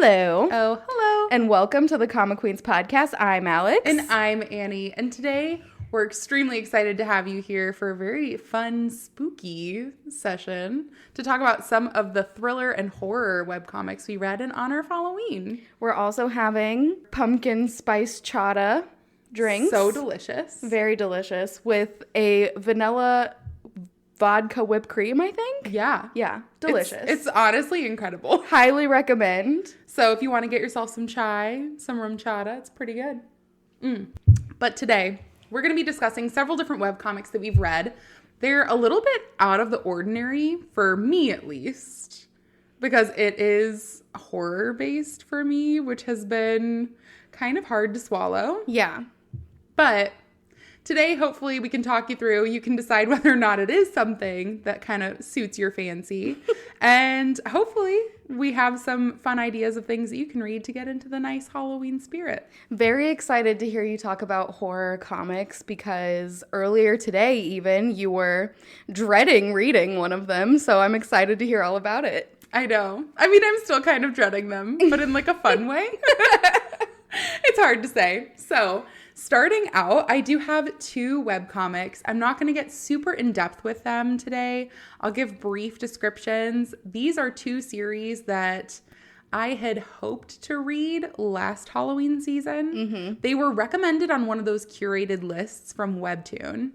Hello. Oh, hello. And welcome to the Comic Queens podcast. I'm Alex. And I'm Annie. And today we're extremely excited to have you here for a very fun, spooky session to talk about some of the thriller and horror webcomics we read in honor of Halloween. We're also having pumpkin spice chata drinks. So delicious. Very delicious. With a vanilla vodka whipped cream, I think. Yeah. Yeah. Delicious. It's honestly incredible. Highly recommend. So if you want to get yourself some chai, some rum chata, it's pretty good. But today, we're going to be discussing several different webcomics that we've read. They're a little bit out of the ordinary, for me at least, because it is horror-based for me, which has been kind of hard to swallow. Yeah. But today, hopefully, we can talk you through. You can decide whether or not it is something that kind of suits your fancy. And hopefully, we have some fun ideas of things that you can read to get into the nice Halloween spirit. Very excited to hear you talk about horror comics because earlier today, even, you were dreading reading one of them. So I'm excited to hear all about it. I know. I mean, I'm still kind of dreading them, but in like a fun way. It's hard to say. So starting out, I do have two webcomics. I'm not going to get super in-depth with them today. I'll give brief descriptions. These are two series that I had hoped to read last Halloween season. Mm-hmm. They were recommended on one of those curated lists from Webtoon,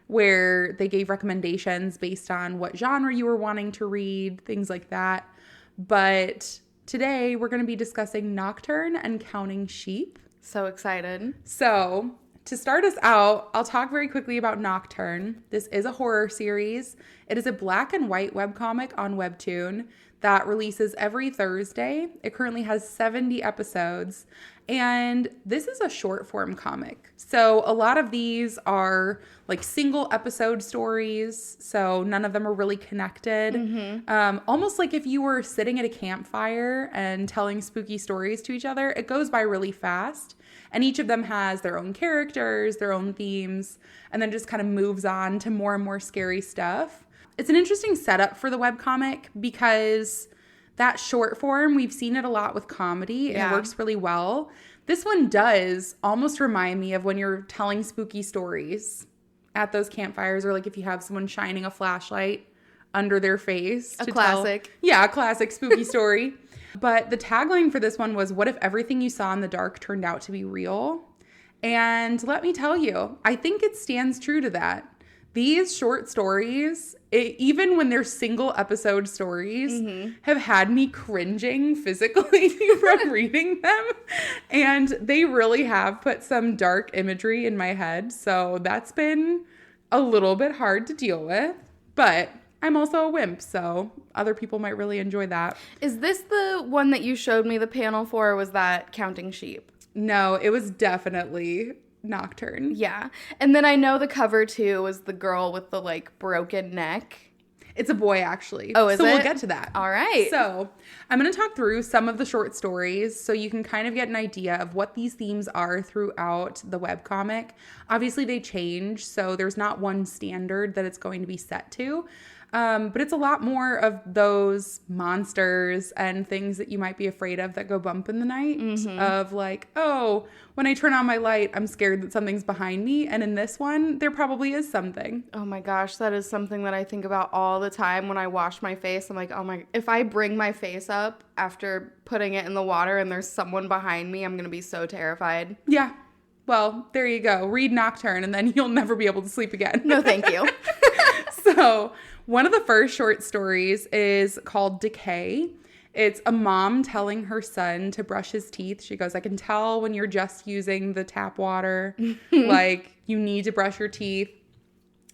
where they gave recommendations based on what genre you were wanting to read, things like that. But today, we're going to be discussing Nocturne and Counting Sheep. So excited. So, to start us out, I'll talk very quickly about Nocturne. This is a horror series. It is a black and white webcomic on Webtoon that releases every Thursday. It currently has 70 episodes. And this is a short form comic. So a lot of these are like single episode stories. So none of them are really connected. Mm-hmm. Almost like if you were sitting at a campfire and telling spooky stories to each other, it goes by really fast. And each of them has their own characters, their own themes, and then just kind of moves on to more and more scary stuff. It's an interesting setup for the webcomic because that short form, we've seen it a lot with comedy, and it works really well. This one does almost remind me of when you're telling spooky stories at those campfires, or like if you have someone shining a flashlight under their face. A classic. A classic spooky story. But the tagline for this one was, "What if everything you saw in the dark turned out to be real?" And let me tell you, I think it stands true to that. These short stories, even when they're single episode stories, have had me cringing physically from reading them. And they really have put some dark imagery in my head. So that's been a little bit hard to deal with. But I'm also a wimp, so other people might really enjoy that. Is this the one that you showed me the panel for, or was that Counting Sheep? No, it was definitely Nocturne. Yeah. And then I know the cover too was the girl with the like broken neck. It's a boy, actually. Oh, is it? So we'll get to that. All right. So I'm going to talk through some of the short stories so you can kind of get an idea of what these themes are throughout the webcomic. Obviously, they change, so there's not one standard that it's going to be set to. But it's a lot more of those monsters and things that you might be afraid of that go bump in the night. Mm-hmm. Of like, oh, when I turn on my light, I'm scared that something's behind me. And in this one, there probably is something. Oh my gosh, that is something that I think about all the time when I wash my face. I'm like, oh my, if I bring my face up after putting it in the water and there's someone behind me, I'm going to be so terrified. Yeah. Well, there you go. Read Nocturne and then you'll never be able to sleep again. No, thank you. So one of the first short stories is called Decay. It's a mom telling her son to brush his teeth. She goes, "I can tell when you're just using the tap water. Like, you need to brush your teeth."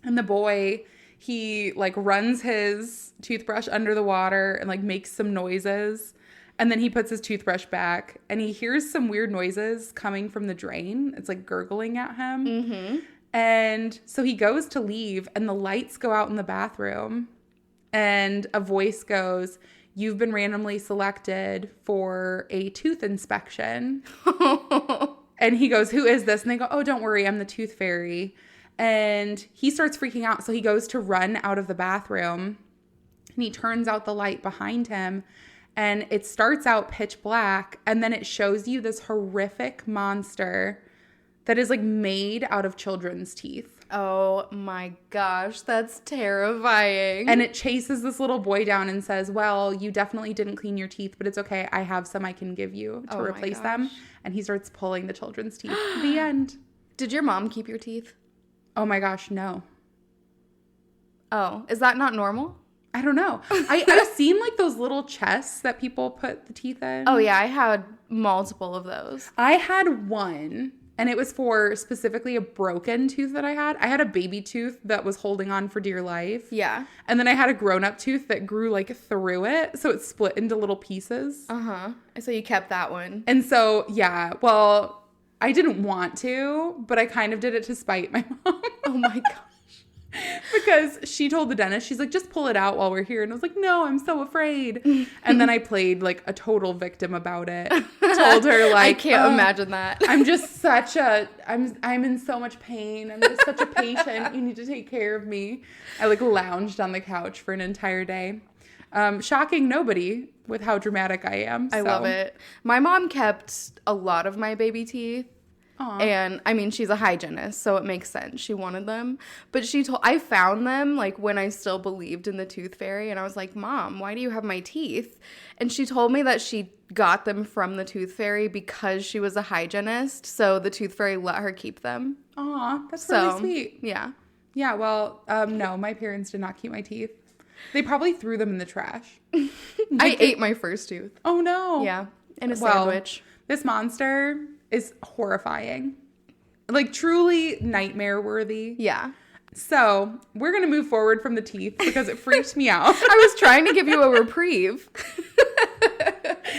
And the boy, he like runs his toothbrush under the water and like makes some noises. And then he puts his toothbrush back and he hears some weird noises coming from the drain. It's like gurgling at him. Mm-hmm. And so he goes to leave and the lights go out in the bathroom and a voice goes, "You've been randomly selected for a tooth inspection." And he goes, "Who is this?" And they go, "Oh, don't worry, I'm the tooth fairy." And he starts freaking out. So he goes to run out of the bathroom and he turns out the light behind him. And it starts out pitch black, and then it shows you this horrific monster that is like made out of children's teeth. Oh my gosh, that's terrifying. And it chases this little boy down and says, well, you definitely didn't clean your teeth, but it's okay. I have some I can give you to replace them. And he starts pulling the children's teeth. The end. Did your mom keep your teeth? Oh my gosh, no. Oh, is that not normal? I don't know. I've seen like those little chests that people put the teeth in. Oh yeah, I had multiple of those. I had one, and it was for specifically a broken tooth that I had. I had a baby tooth that was holding on for dear life. Yeah. And then I had a grown-up tooth that grew like through it, so it split into little pieces. Uh-huh. So you kept that one. And so, yeah, well, I didn't want to, but I kind of did it to spite my mom. Oh my gosh. Because she told the dentist, she's like, just pull it out while we're here. And I was like, no, I'm so afraid. And then I played like a total victim about it. Told her like, I can't imagine that. I'm just such a, I'm in so much pain. I'm just such a patient. You need to take care of me. I like lounged on the couch for an entire day. Shocking nobody with how dramatic I am. I love it. My mom kept a lot of my baby teeth. Aww. And I mean, she's a hygienist, so it makes sense. She wanted them. But I found them like when I still believed in the tooth fairy. And I was like, Mom, why do you have my teeth? And she told me that she got them from the tooth fairy because she was a hygienist. So the tooth fairy let her keep them. Aw, that's really sweet. Yeah. Yeah, well, no, my parents did not keep my teeth. They probably threw them in the trash. I ate my first tooth. Oh, no. Yeah. In a sandwich. This monster is horrifying. Like, truly nightmare worthy. Yeah. So, we're going to move forward from the teeth because it freaked me out. I was trying to give you a reprieve.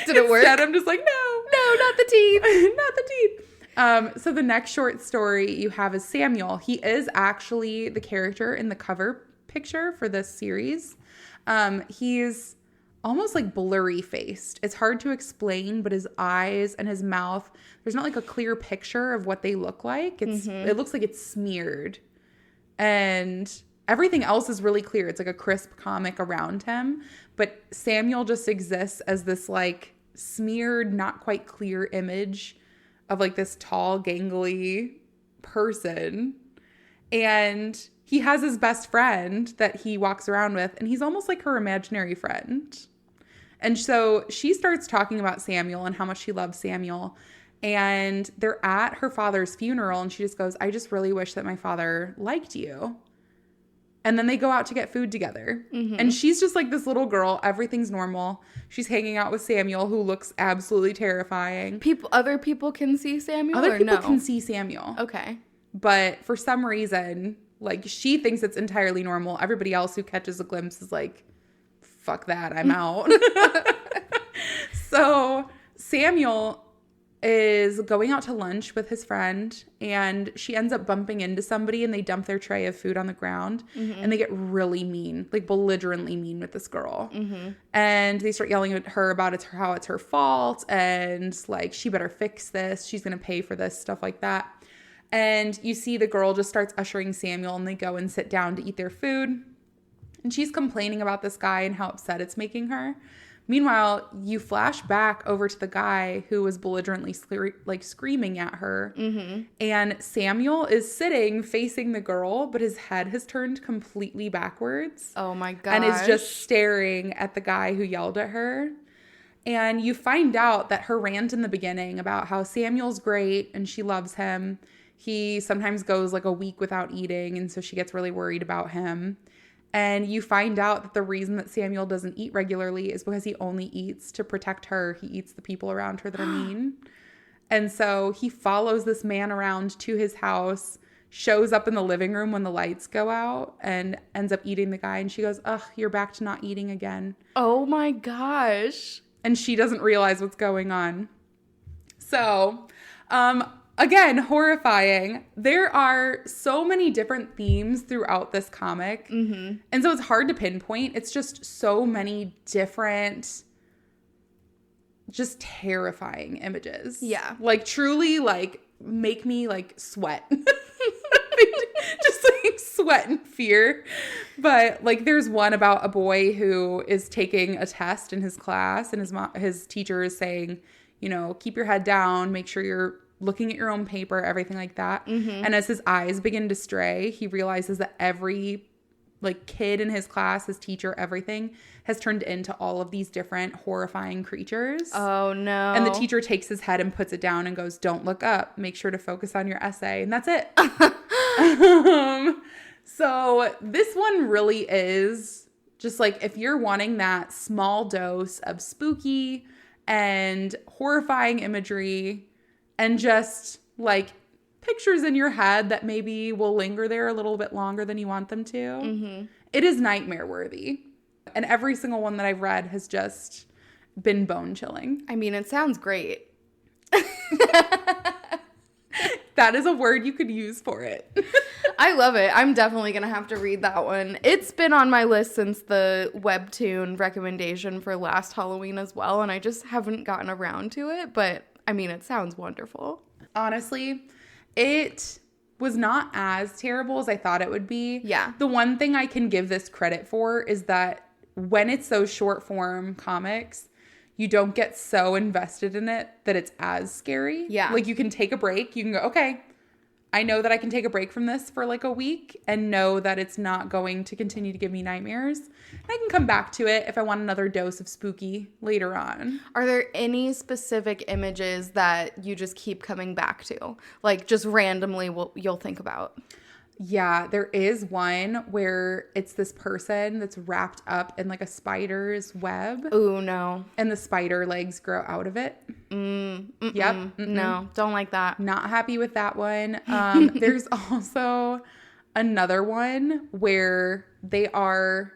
Did it work? Instead, I'm just like, no. No, not the teeth. Not the teeth. So the next short story you have is Samuel. He is actually the character in the cover picture for this series. He's almost like blurry faced. It's hard to explain, but his eyes and his mouth, there's not like a clear picture of what they look like. It looks like it's smeared. And everything else is really clear. It's like a crisp comic around him. But Samuel just exists as this like smeared, not quite clear image of like this tall, gangly person. And he has his best friend that he walks around with, and he's almost like her imaginary friend. And so she starts talking about Samuel and how much she loves Samuel. And they're at her father's funeral, and she just goes, I just really wish that my father liked you. And then they go out to get food together. Mm-hmm. And she's just like this little girl. Everything's normal. She's hanging out with Samuel, who looks absolutely terrifying. Other people can see Samuel? Other people can see Samuel. Okay. But for some reason, like, she thinks it's entirely normal. Everybody else who catches a glimpse is like, fuck that, I'm out. So Samuel is going out to lunch with his friend, and she ends up bumping into somebody, and they dump their tray of food on the ground. Mm-hmm. And they get really mean, like belligerently mean with this girl. Mm-hmm. And they start yelling at her about how it's her fault, and like, she better fix this, she's gonna pay for this, stuff like that. And you see the girl just starts ushering Samuel, and they go and sit down to eat their food. And she's complaining about this guy and how upset it's making her. Meanwhile, you flash back over to the guy who was belligerently screaming at her. Mm-hmm. And Samuel is sitting facing the girl, but his head has turned completely backwards. Oh my gosh. And is just staring at the guy who yelled at her. And you find out that her rant in the beginning about how Samuel's great and she loves him. He sometimes goes like a week without eating, and so she gets really worried about him. And you find out that the reason that Samuel doesn't eat regularly is because he only eats to protect her. He eats the people around her that are mean. And so he follows this man around to his house, shows up in the living room when the lights go out, and ends up eating the guy. And she goes, ugh, you're back to not eating again. Oh my gosh. And she doesn't realize what's going on. So, again, horrifying. There are so many different themes throughout this comic. Mm-hmm. And so it's hard to pinpoint. It's just so many different, just terrifying images. Yeah. Like, truly, like, make me, like, sweat. Just, like, sweat in fear. But like there's one about a boy who is taking a test in his class and his teacher is saying, you know, keep your head down, make sure you're looking at your own paper, everything like that. And as his eyes begin to stray, he realizes that every like kid in his class, his teacher, everything has turned into all of these different horrifying creatures. Oh, no. And the teacher takes his head and puts it down and goes, don't look up. Make sure to focus on your essay. And that's it. So this one really is just like if you're wanting that small dose of spooky and horrifying imagery and just like pictures in your head that maybe will linger there a little bit longer than you want them to. It is nightmare worthy. And every single one that I've read has just been bone chilling. I mean, it sounds great. That is a word you could use for it. I love it. I'm definitely going to have to read that one. It's been on my list since the Webtoon recommendation for last Halloween as well, and I just haven't gotten around to it, but I mean, it sounds wonderful. Honestly, it was not as terrible as I thought it would be. Yeah. The one thing I can give this credit for is that when it's those short form comics, you don't get so invested in it that it's as scary. Yeah. Like you can take a break. You can go, okay, I know that I can take a break from this for like a week and know that it's not going to continue to give me nightmares. And I can come back to it if I want another dose of spooky later on. Are there any specific images that you just keep coming back to? Like just randomly you'll think about? Yeah, there is one where it's this person that's wrapped up in like a spider's web. Ooh, no. And the spider legs grow out of it. Yep. No, don't like that. Not happy with that one. There's also another one where they are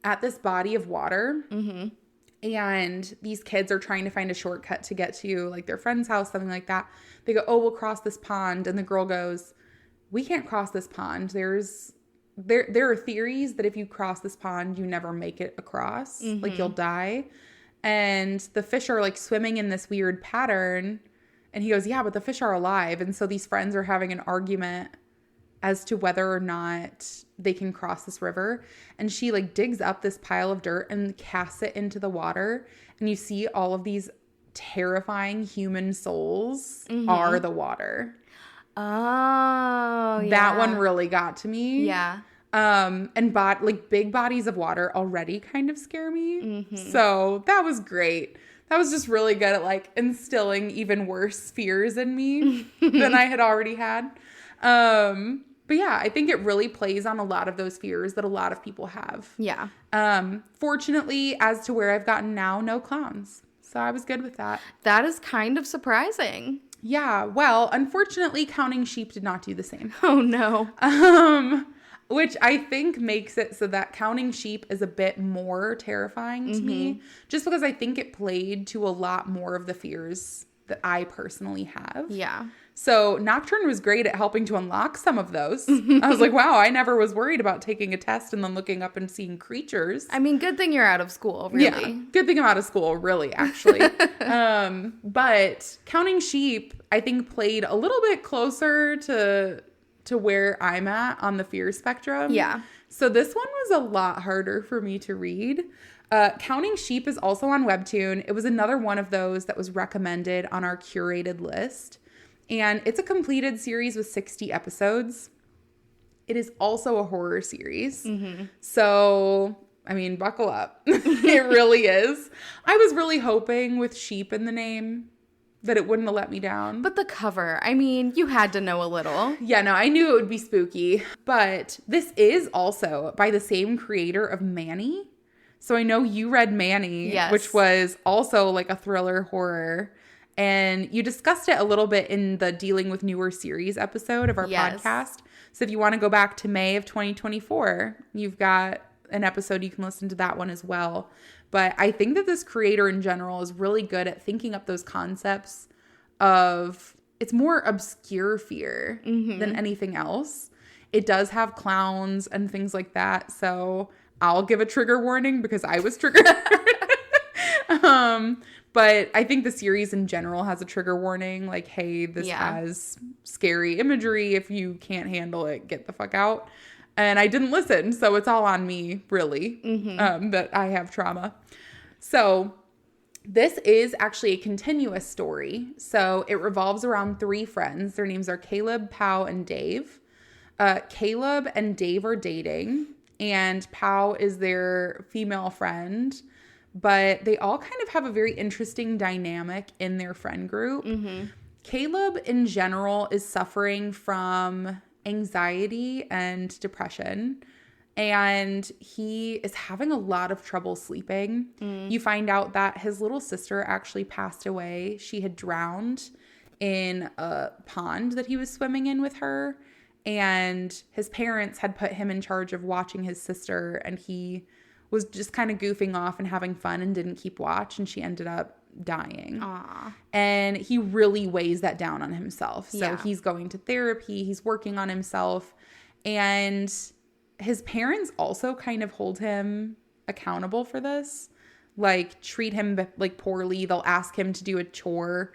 at this body of water. And these kids are trying to find a shortcut to get to like their friend's house, something like that. They go, oh, we'll cross this pond. And the girl goes, we can't cross this pond. There are theories that if you cross this pond, you never make it across. Like you'll die. And the fish are like swimming in this weird pattern. And he goes, yeah, but the fish are alive. And so these friends are having an argument as to whether or not they can cross this river. And she like digs up this pile of dirt and casts it into the water. And you see all of these terrifying human souls are the water. Oh, yeah. That one really got to me. Yeah. And like big bodies of water already kind of scare me. So that was great. That was just really good at like instilling even worse fears in me than I had already had. But yeah, I think it really plays on a lot of those fears that a lot of people have. Yeah. Fortunately, as to where I've gotten now, no clowns. So I was good with that. That is kind of surprising. Yeah, well, unfortunately, Counting Sheep did not do the same. Oh, no. Which I think makes it so that Counting Sheep is a bit more terrifying to me, just because I think it played to a lot more of the fears that I personally have. Yeah. So Nocturne was great at helping to unlock some of those. I was like, wow, I never was worried about taking a test and then looking up and seeing creatures. I mean, good thing you're out of school, really. Yeah, good thing I'm out of school, really, actually. But Counting Sheep, I think, played a little bit closer to where I'm at on the fear spectrum. Yeah. So this one was a lot harder for me to read. Counting Sheep is also on Webtoon. It was another one of those that was recommended on our curated list. And it's a completed series with 60 episodes. It is also a horror series. So, I mean, buckle up. It really is. I was really hoping with sheep in the name that it wouldn't have let me down. But the cover, I mean, you had to know a little. Yeah, no, I knew it would be spooky. But this is also by the same creator of Manny. So I know you read Manny, yes, which was also like a thriller horror. And you discussed it a little bit in the Dealing with Newer Series episode of our podcast. So if you want to go back to May of 2024, you've got an episode, you can listen to that one as well. But I think that this creator in general is really good at thinking up those concepts of, it's more obscure fear than anything else. It does have clowns and things like that. So I'll give a trigger warning because I was triggered. But I think the series in general has a trigger warning. Like, hey, this has scary imagery. If you can't handle it, get the fuck out. And I didn't listen, so it's all on me, really, that I have trauma. So this is actually a continuous story. So it revolves around 3 friends. Their names are Caleb, Pau, and Dave. Caleb and Dave are dating, and Pau is their female friend. But they all kind of have a very interesting dynamic in their friend group. Caleb, in general, is suffering from anxiety and depression. And he is having a lot of trouble sleeping. You find out that his little sister actually passed away. She had drowned in a pond that he was swimming in with her. And his parents had put him in charge of watching his sister. And he was just kind of goofing off and having fun and didn't keep watch. And she ended up dying. Aww. And he really weighs that down on himself. So he's going to therapy. He's working on himself. And his parents also kind of hold him accountable for this, like treat him like poorly. They'll ask him to do a chore,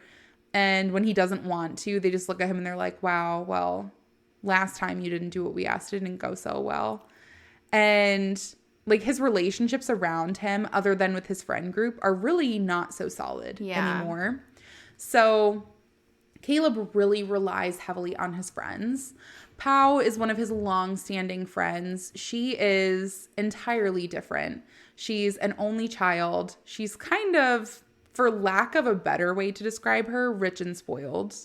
and when he doesn't want to, they just look at him and they're like, wow, well, last time you didn't do what we asked, it didn't go so well. And like his relationships around him, other than with his friend group, are really not so solid anymore. So Caleb really relies heavily on his friends. Pau is one of his long-standing friends. She is entirely different. She's an only child. She's kind of, for lack of a better way to describe her, rich and spoiled.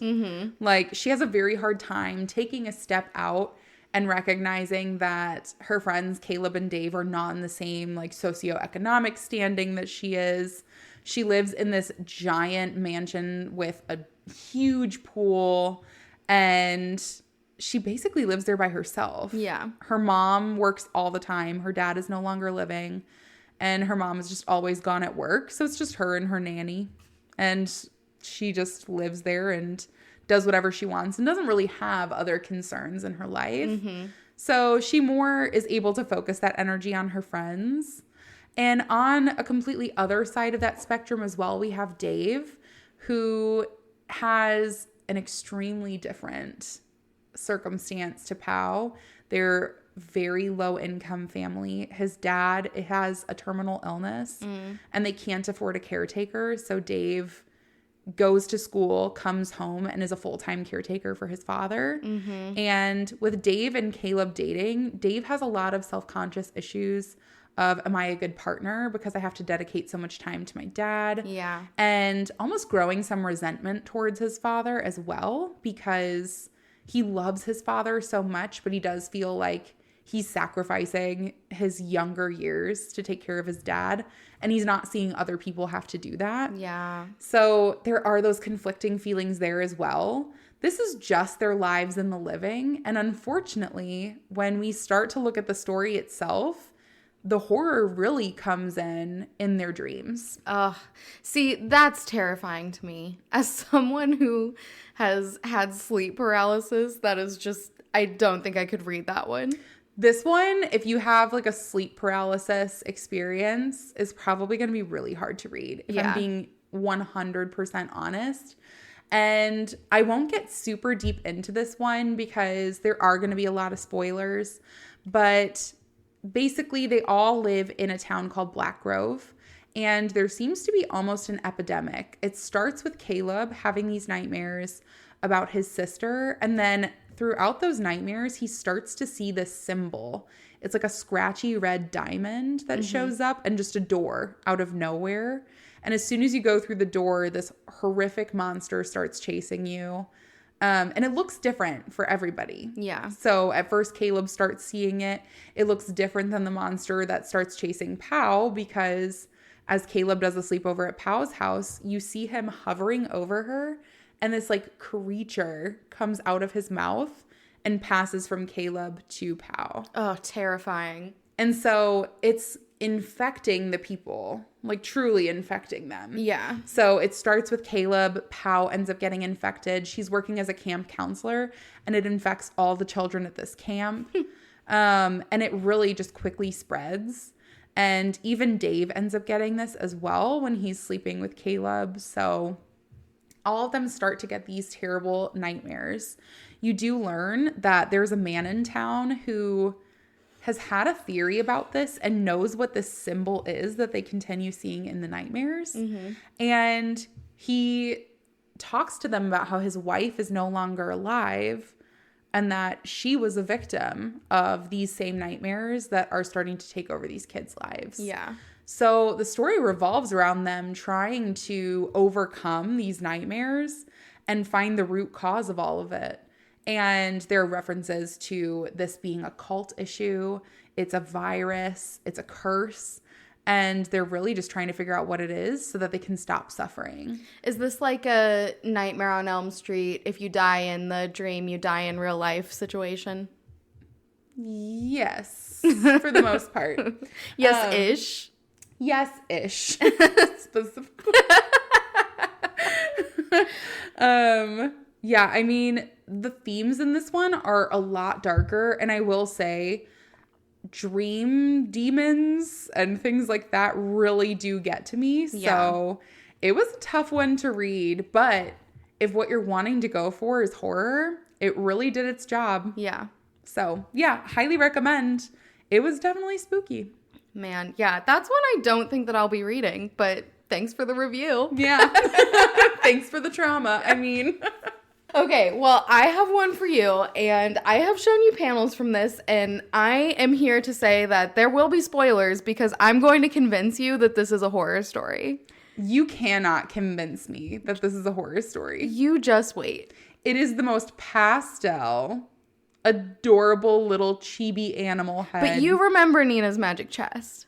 Like, she has a very hard time taking a step out and recognizing that her friends, Caleb and Dave, are not in the same, like, socioeconomic standing that she is. She lives in this giant mansion with a huge pool, and she basically lives there by herself. Yeah. Her mom works all the time. Her dad is no longer living, and her mom is just always gone at work. So it's just her and her nanny, and she just lives there and does whatever she wants and doesn't really have other concerns in her life. So she more is able to focus that energy on her friends. And on a completely other side of that spectrum as well, we have Dave, who has an extremely different circumstance to Pau. They're very low income family. His dad has a terminal illness and they can't afford a caretaker. So Dave goes to school, comes home, and is a full-time caretaker for his father. And with Dave and Caleb dating, Dave has a lot of self-conscious issues of, am I a good partner because I have to dedicate so much time to my dad? Yeah. And almost growing some resentment towards his father as well, because he loves his father so much, but he does feel like he's sacrificing his younger years to take care of his dad, and he's not seeing other people have to do that. Yeah. So there are those conflicting feelings there as well. This is just their lives in the living, and unfortunately, when we start to look at the story itself, the horror really comes in their dreams. Ugh. See, that's terrifying to me. As someone who has had sleep paralysis, that is just, I don't think I could read that one. This one, if you have like a sleep paralysis experience, is probably going to be really hard to read, if I'm being 100% honest. And I won't get super deep into this one because there are going to be a lot of spoilers. But basically, they all live in a town called Black Grove. And there seems to be almost an epidemic. It starts with Caleb having these nightmares about his sister, and then throughout those nightmares, he starts to see this symbol. It's like a scratchy red diamond that shows up and just a door out of nowhere. And as soon as you go through the door, this horrific monster starts chasing you. And it looks different for everybody. Yeah. So at first, Caleb starts seeing it. It looks different than the monster that starts chasing Pau, because as Caleb does a sleepover at Pau's house, you see him hovering over her, and this like creature comes out of his mouth and passes from Caleb to Pau. Oh, terrifying. And so it's infecting the people, like truly infecting them. Yeah. So it starts with Caleb. Pau ends up getting infected. She's working as a camp counselor, and it infects all the children at this camp. And it really just quickly spreads. And even Dave ends up getting this as well when he's sleeping with Caleb. So all of them start to get these terrible nightmares. You do learn that there's a man in town who has had a theory about this and knows what this symbol is that they continue seeing in the nightmares. And he talks to them about how his wife is no longer alive and that she was a victim of these same nightmares that are starting to take over these kids' lives. Yeah. So the story revolves around them trying to overcome these nightmares and find the root cause of all of it. And there are references to this being a cult issue. It's a virus. It's a curse. And they're really just trying to figure out what it is so that they can stop suffering. Is this like a Nightmare on Elm Street, if you die in the dream, you die in real life situation? Yes, for the most part. Yes-ish. Yes-ish. Specifically. Yeah, I mean, the themes in this one are a lot darker, and I will say dream demons and things like that really do get to me. Yeah. So it was a tough one to read, but if what you're wanting to go for is horror, it really did its job. Yeah. So yeah, highly recommend. It was definitely spooky. Man, yeah, that's one I don't think that I'll be reading, but thanks for the review. Yeah. Thanks for the trauma. I mean... Okay, well, I have one for you, and I have shown you panels from this, and I am here to say that there will be spoilers because I'm going to convince you that this is a horror story. You cannot convince me that this is a horror story. You just wait. It is the most pastel, adorable little chibi animal head. But you remember Nina's Magic Chest.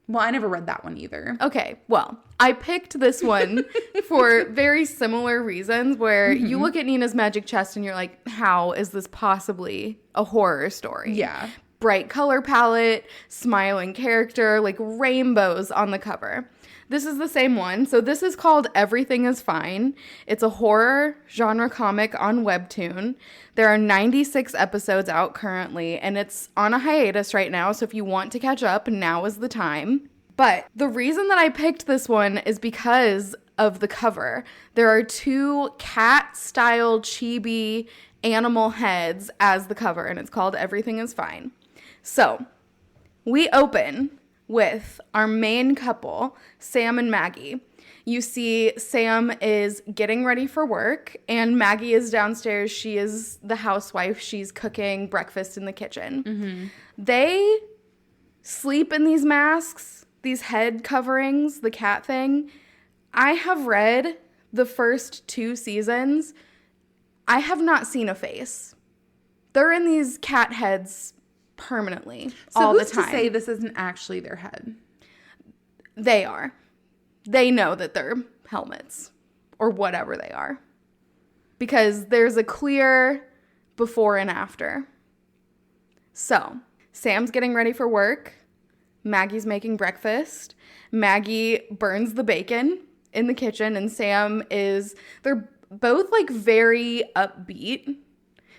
Well, I never read that one either. Okay, well, I picked this one for very similar reasons where you look at Nina's Magic Chest and you're like, how is this possibly a horror story? Yeah. Bright color palette, smiling character, like rainbows on the cover. This is the same one. So this is called Everything is Fine. It's a horror genre comic on Webtoon. There are 96 episodes out currently, and it's on a hiatus right now. So if you want to catch up, now is the time. But the reason that I picked this one is because of the cover. There are two cat-style chibi animal heads as the cover, and it's called Everything is Fine. So we open with our main couple, Sam and Maggie. You see Sam is getting ready for work, and Maggie is downstairs. She is the housewife. She's cooking breakfast in the kitchen. They sleep in these masks, these head coverings, the cat thing. I have read the first 2 seasons. I have not seen a face. They're in these cat heads permanently all the time. So who's to say this isn't actually their head? They are. They know that they're helmets or whatever they are. Because there's a clear before and after. So, Sam's getting ready for work. Maggie's making breakfast. Maggie burns the bacon in the kitchen, and they're both like very upbeat.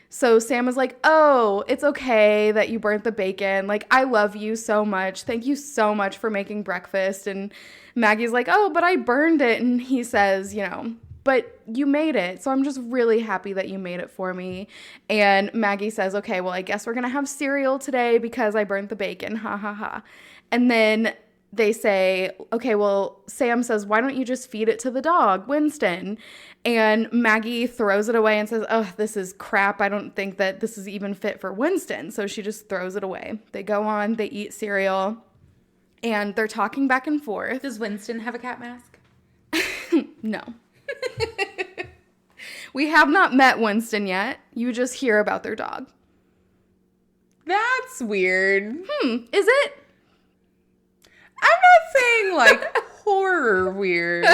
So Sam is like, oh, it's okay that you burnt the bacon. Like, I love you so much. Thank you so much for making breakfast. And Maggie's like, oh, but I burned it. And he says, but you made it. So I'm just really happy that you made it for me. And Maggie says, okay, well, I guess we're going to have cereal today because I burnt the bacon. Ha, ha, ha. And then they say, okay, well, Sam says, why don't you just feed it to the dog, Winston? And Maggie throws it away and says, oh, this is crap. I don't think that this is even fit for Winston. So she just throws it away. They go on, they eat cereal, and they're talking back and forth. Does Winston have a cat mask? No. We have not met Winston yet. You just hear about their dog. That's weird. Is it? I'm not saying like horror weird. But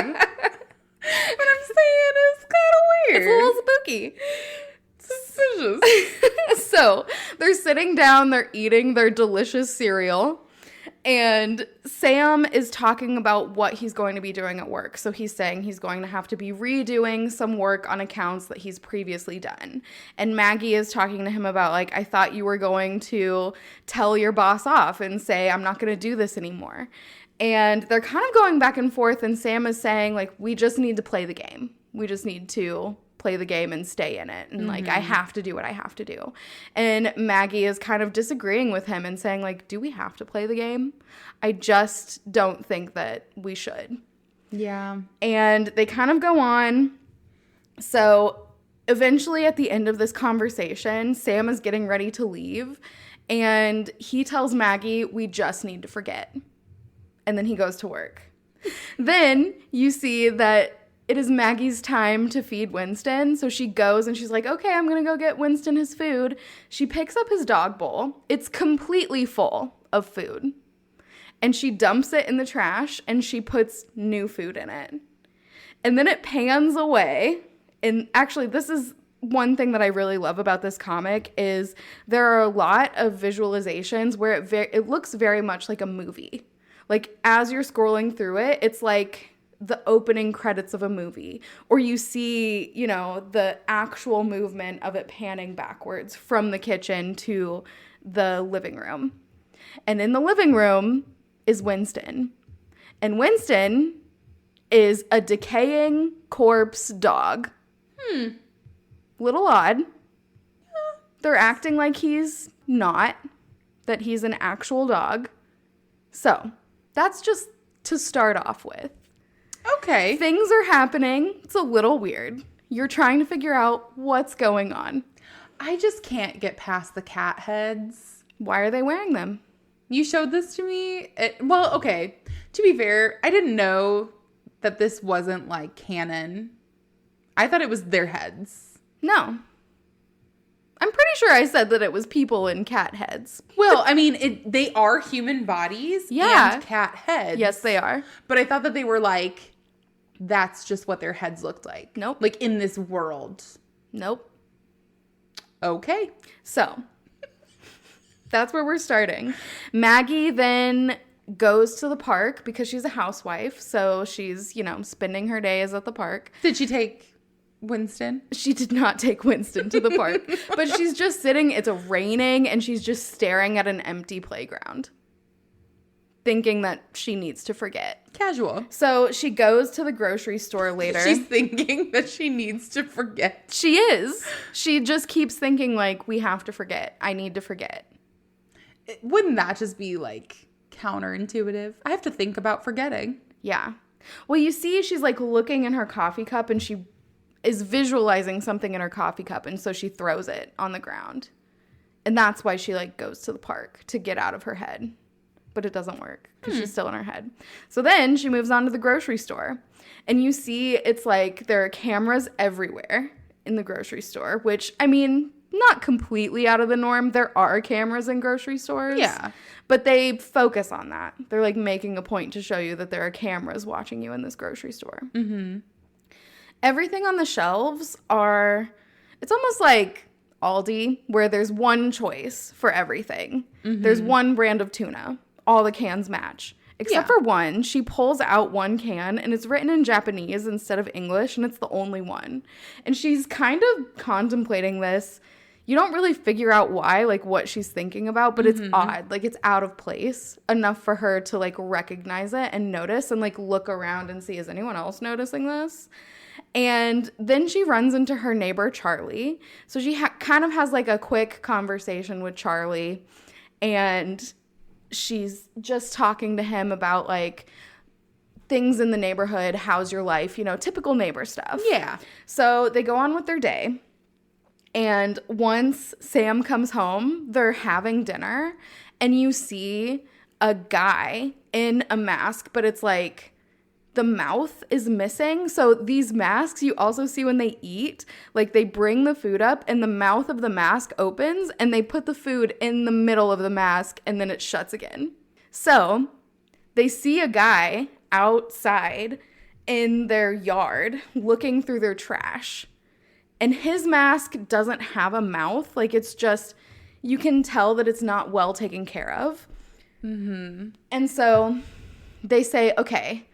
I'm saying it's kind of weird. It's a little spooky. Suspicious. So they're sitting down, they're eating their delicious cereal, and Sam is talking about what he's going to be doing at work. So he's saying he's going to have to be redoing some work on accounts that he's previously done. And Maggie is talking to him about, like, I thought you were going to tell your boss off and say, I'm not going to do this anymore. And they're kind of going back and forth, and Sam is saying, like, we just need to play the game. We just need to play the game and stay in it. And, like, I have to do what I have to do. And Maggie is kind of disagreeing with him and saying, like, do we have to play the game? I just don't think that we should. Yeah. And they kind of go on. So eventually at the end of this conversation, Sam is getting ready to leave. And he tells Maggie, we just need to forget. And then he goes to work. Then you see that it is Maggie's time to feed Winston. So she goes and she's like, okay, I'm going to go get Winston his food. She picks up his dog bowl. It's completely full of food. And she dumps it in the trash and she puts new food in it. And then it pans away. And actually, this is one thing that I really love about this comic is there are a lot of visualizations where it looks very much like a movie. Like, as you're scrolling through it, it's like the opening credits of a movie. Or you see, you know, the actual movement of it panning backwards from the kitchen to the living room. And in the living room is Winston. And Winston is a decaying corpse dog. Little odd. They're acting like he's not, that he's an actual dog. So, that's just to start off with. Okay. Things are happening. It's a little weird. You're trying to figure out what's going on. I just can't get past the cat heads. Why are they wearing them? You showed this to me. Well, okay. To be fair, I didn't know that this wasn't like canon. I thought it was their heads. No. I'm pretty sure I said that it was people in cat heads. Well, I mean, they are human bodies and cat heads. Yes, they are. But I thought that they were like, that's just what their heads looked like. Nope. Like in this world. Nope. Okay. So, that's where we're starting. Maggie then goes to the park because she's a housewife. So she's, you know, spending her days at the park. Did she take Winston? She did not take Winston to the park. But she's just sitting, it's raining, and she's just staring at an empty playground. Thinking that she needs to forget. Casual. So she goes to the grocery store later. She's thinking that she needs to forget. She is. She just keeps thinking, like, we have to forget. I need to forget. Wouldn't that just be, like, counterintuitive? I have to think about forgetting. Yeah. Well, you see, she's, like, looking in her coffee cup, and she is visualizing something in her coffee cup, and so she throws it on the ground. And that's why she, like, goes to the park to get out of her head. But it doesn't work because she's still in her head. So then she moves on to the grocery store. And you see it's like there are cameras everywhere in the grocery store, which, I mean, not completely out of the norm. There are cameras in grocery stores. Yeah. But they focus on that. They're, like, making a point to show you that there are cameras watching you in this grocery store. Mm-hmm. Everything on the shelves it's almost like Aldi, where there's one choice for everything. Mm-hmm. There's one brand of tuna. All the cans match. Except for one. She pulls out one can, and it's written in Japanese instead of English, and it's the only one. And she's kind of contemplating this. You don't really figure out why, like, what she's thinking about, but it's odd. Like, it's out of place enough for her to, like, recognize it and notice and, like, look around and see, is anyone else noticing this? And then she runs into her neighbor, Charlie. So she kind of has, like, a quick conversation with Charlie. And she's just talking to him about, like, things in the neighborhood. How's your life? You know, typical neighbor stuff. Yeah. So they go on with their day. And once Sam comes home, they're having dinner. And you see a guy in a mask, but it's like the mouth is missing. So these masks you also see when they eat, like they bring the food up and the mouth of the mask opens and they put the food in the middle of the mask and then it shuts again. So they see a guy outside in their yard looking through their trash, and his mask doesn't have a mouth. Like, it's just, you can tell that it's not well taken care of. Mm-hmm. And so they say, okay,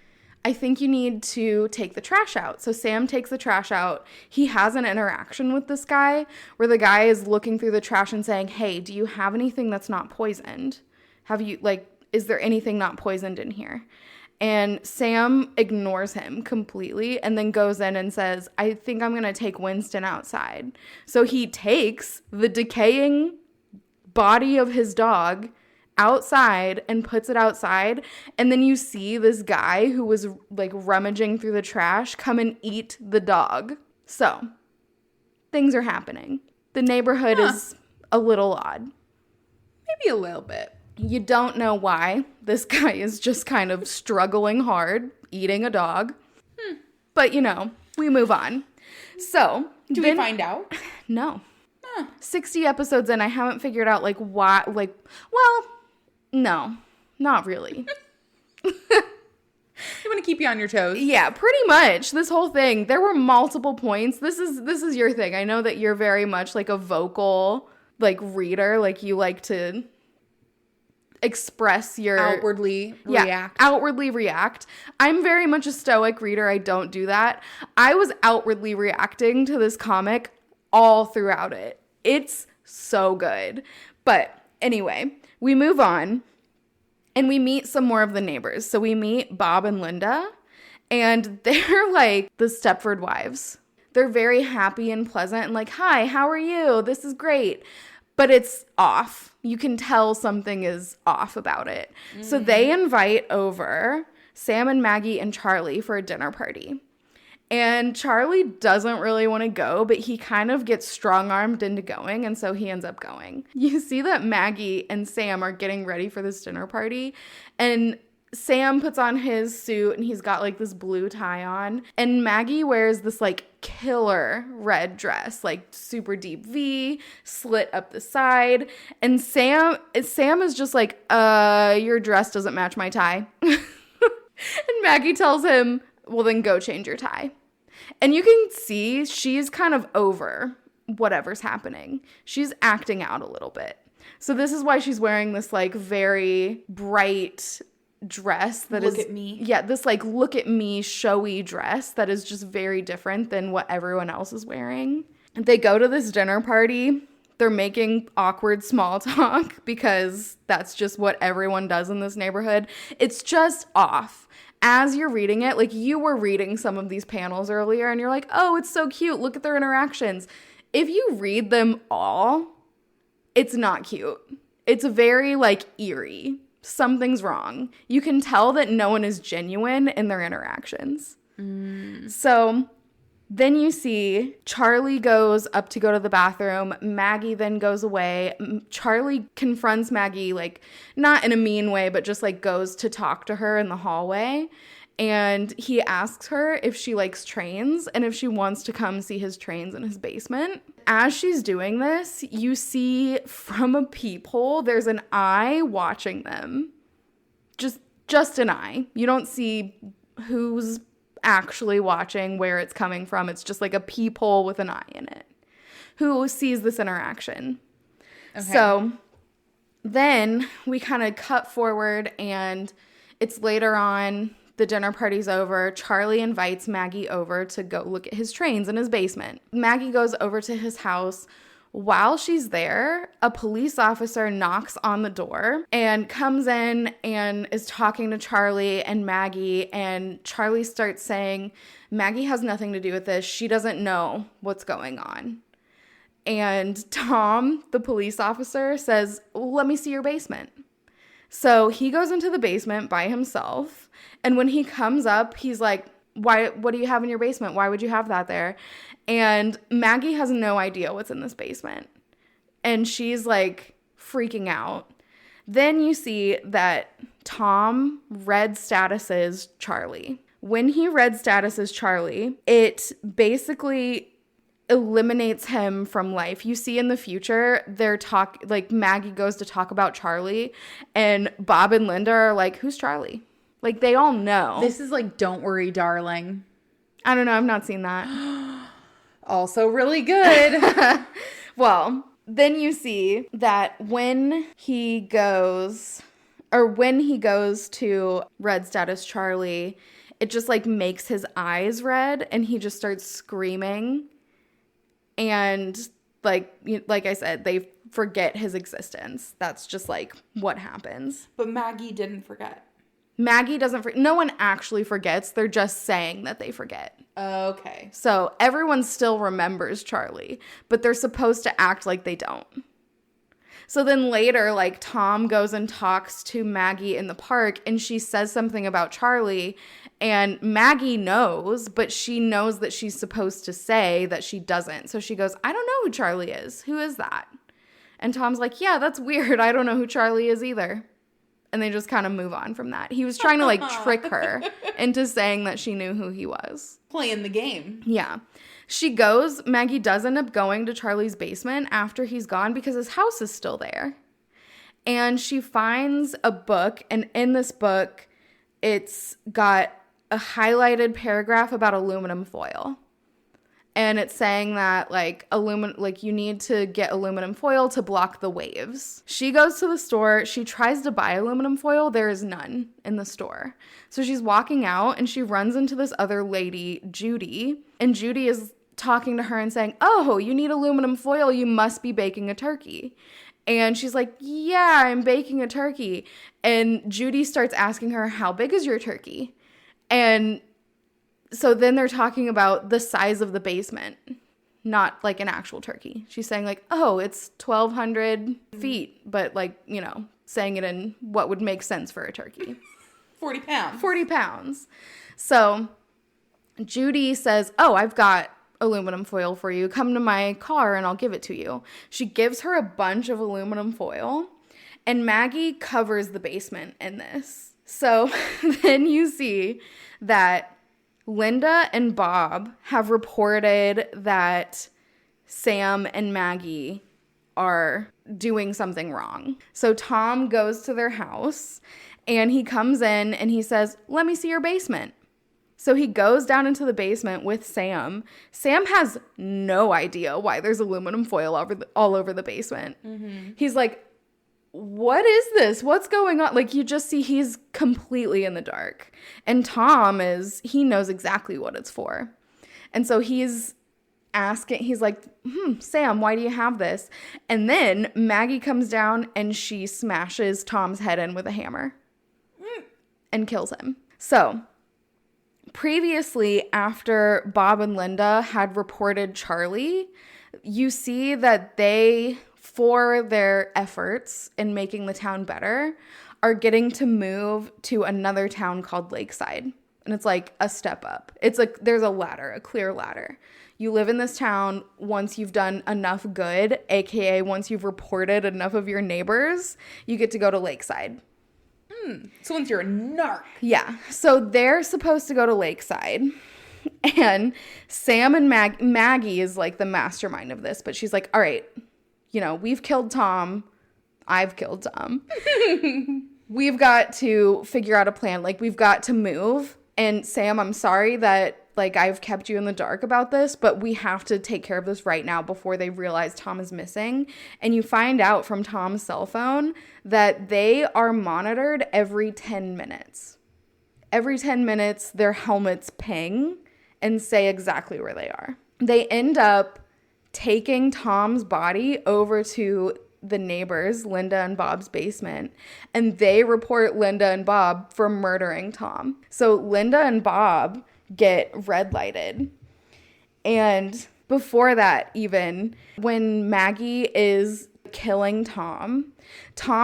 I think you need to take the trash out. So Sam takes the trash out. He has an interaction with this guy where the guy is looking through the trash and saying, hey, do you have anything that's not poisoned? Have you, like, is there anything not poisoned in here? And Sam ignores him completely and then goes in and says, I think I'm going to take Winston outside. So he takes the decaying body of his dog outside and puts it outside. And then you see this guy who was like rummaging through the trash come and eat the dog. So things are happening. The neighborhood is a little odd. Maybe a little bit. You don't know why. This guy is just kind of struggling hard, eating a dog. But, you know, we move on. So. Do we find out? No. 60 episodes in, I haven't figured out, like, why. Like, well, no. Not really. They want to keep you on your toes. Yeah, pretty much. This whole thing. There were multiple points. This is your thing. I know that you're very much, like, a vocal, like, reader. Like, you like to express your outwardly react. I'm very much a stoic reader. I don't do that. I was outwardly reacting to this comic all throughout it. It's so good. But anyway, we move on and we meet some more of the neighbors. So we meet Bob and Linda, and they're like the Stepford wives. They're very happy and pleasant and like, hi, how are you? This is great. But it's off. You can tell something is off about it. So they invite over Sam and Maggie and Charlie for a dinner party. And Charlie doesn't really want to go, but he kind of gets strong-armed into going, and so he ends up going. You see that Maggie and Sam are getting ready for this dinner party, and Sam puts on his suit and he's got like this blue tie on, and Maggie wears this like killer red dress, like super deep V, slit up the side, and Sam is just like, your dress doesn't match my tie. And Maggie tells him, well, then go change your tie. And you can see she's kind of over whatever's happening. She's acting out a little bit. So this is why she's wearing this like very bright dress that look at me. Yeah, this like look at me showy dress that is just very different than what everyone else is wearing. They go to this dinner party. They're making awkward small talk because that's just what everyone does in this neighborhood. It's just off. As you're reading it, like you were reading some of these panels earlier and you're like, oh, it's so cute. Look at their interactions. If you read them all, it's not cute. It's very like eerie. Something's wrong. You can tell that no one is genuine in their interactions. So then you see Charlie goes up to go to the bathroom. Maggie then goes away. Charlie confronts Maggie, like not in a mean way, but just like goes to talk to her in the hallway. And he asks her if she likes trains and if she wants to come see his trains in his basement. As she's doing this, you see from a peephole, there's an eye watching them. Just an eye. You don't see who's actually watching, where it's coming from. It's just like a peephole with an eye in it. Who sees this interaction? Okay. So then we kind of cut forward and it's later on. The dinner party's over. Charlie invites Maggie over to go look at his trains in his basement. Maggie goes over to his house. While she's there, a police officer knocks on the door and comes in and is talking to Charlie and Maggie. And Charlie starts saying, Maggie has nothing to do with this. She doesn't know what's going on. And Tom, the police officer, says, let me see your basement. So he goes into the basement by himself. And when he comes up, he's like, what do you have in your basement? Why would you have that there? And Maggie has no idea what's in this basement. And she's like freaking out. Then you see that Tom read statuses Charlie. When he read statuses Charlie, it basically eliminates him from life. You see in the future, Maggie goes to talk about Charlie and Bob and Linda are like, who's Charlie? Like they all know. This is like Don't Worry, Darling. I don't know. I've not seen that. Also really good. Well, then you see that when he goes to red status Charlie, it just like makes his eyes red and he just starts screaming. And like I said, they forget his existence. That's just like what happens. But Maggie didn't forget. Maggie doesn't, no one actually forgets. They're just saying that they forget. Okay. So everyone still remembers Charlie, but they're supposed to act like they don't. So then later, like, Tom goes and talks to Maggie in the park, and she says something about Charlie, and Maggie knows, but she knows that she's supposed to say that she doesn't. So she goes, I don't know who Charlie is. Who is that? And Tom's like, yeah, that's weird. I don't know who Charlie is either. And they just kind of move on from that. He was trying to, like, trick her into saying that she knew who he was. Playing the game. Yeah. Maggie does end up going to Charlie's basement after he's gone because his house is still there. And she finds a book, and in this book, it's got a highlighted paragraph about aluminum foil. And it's saying that, like, you need to get aluminum foil to block the waves. She goes to the store. She tries to buy aluminum foil. There is none in the store. So she's walking out, and she runs into this other lady, Judy. And Judy is talking to her and saying, oh, you need aluminum foil. You must be baking a turkey. And she's like, yeah, I'm baking a turkey. And Judy starts asking her, how big is your turkey? And so then they're talking about the size of the basement, not like an actual turkey. She's saying like, oh, it's 1,200 feet, but like, you know, saying it in what would make sense for a turkey. 40 pounds. 40 pounds. So Judy says, oh, I've got aluminum foil for you. Come to my car and I'll give it to you. She gives her a bunch of aluminum foil, and Maggie covers the basement in this. So then you see that Linda and Bob have reported that Sam and Maggie are doing something wrong. So Tom goes to their house, and he comes in and he says, let me see your basement. So he goes down into the basement with Sam. Sam has no idea why there's aluminum foil all over the basement. Mm-hmm. He's like, what is this? What's going on? Like, you just see he's completely in the dark. And Tom he knows exactly what it's for. And so he's asking, he's like, Sam, why do you have this? And then Maggie comes down and she smashes Tom's head in with a hammer and kills him. So previously, after Bob and Linda had reported Charlie, you see that they, for their efforts in making the town better, are getting to move to another town called Lakeside. And it's like a step up. It's like there's a ladder, a clear ladder. You live in this town once you've done enough good, aka once you've reported enough of your neighbors, you get to go to Lakeside. So once you're a narc. Yeah. So they're supposed to go to Lakeside. And Sam and Maggie is like the mastermind of this. But she's like, all right, you know, we've killed Tom. I've killed Tom. We've got to figure out a plan. Like, we've got to move. And Sam, I'm sorry that, like, I've kept you in the dark about this, but we have to take care of this right now before they realize Tom is missing. And you find out from Tom's cell phone that they are monitored every 10 minutes. Every 10 minutes, their helmets ping and say exactly where they are. They end up taking Tom's body over to the neighbors, Linda and Bob's basement, and they report Linda and Bob for murdering Tom. So Linda and Bob get red lighted. And before that, even when Maggie is killing Tom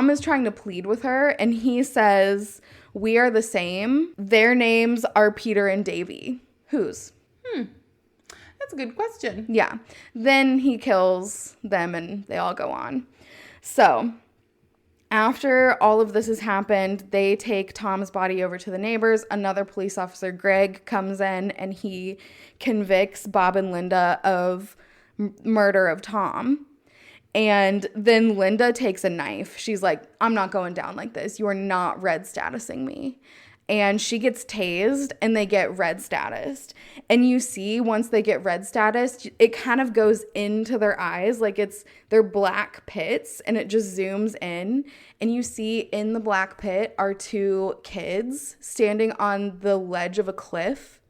is trying to plead with her, and he says, we are the same. Their names are Peter and Davy. Whose? That's a good question. Yeah. Then he kills them and they all go on. So after all of this has happened, they take Tom's body over to the neighbors. Another police officer, Greg, comes in and he convicts Bob and Linda of murder of Tom. And then Linda takes a knife. She's like, I'm not going down like this. You are not red statusing me. And she gets tased and they get red statused. And you see, once they get red statused, it kind of goes into their eyes, like they're black pits, and it just zooms in. And you see in the black pit are two kids standing on the ledge of a cliff,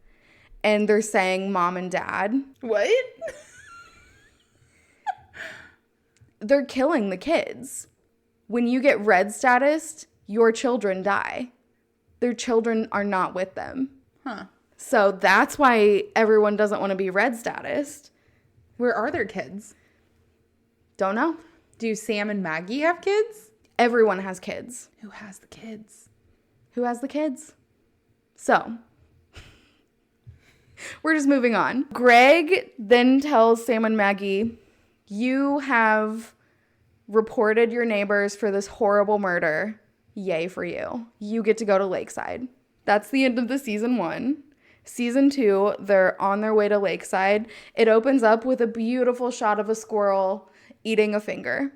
and they're saying mom and dad. What? They're killing the kids. When you get red statused, your children die. their children are not with them. Huh. So that's why everyone doesn't want to be red status. Where are their kids? Don't know. Do Sam and Maggie have kids? Everyone has kids. Who has the kids? Who has the kids? So, we're just moving on. Greg then tells Sam and Maggie, you have reported your neighbors for this horrible murder. Yay for you. You get to go to Lakeside. That's the end of the season 1. Season 2, they're on their way to Lakeside. It opens up with a beautiful shot of a squirrel eating a finger.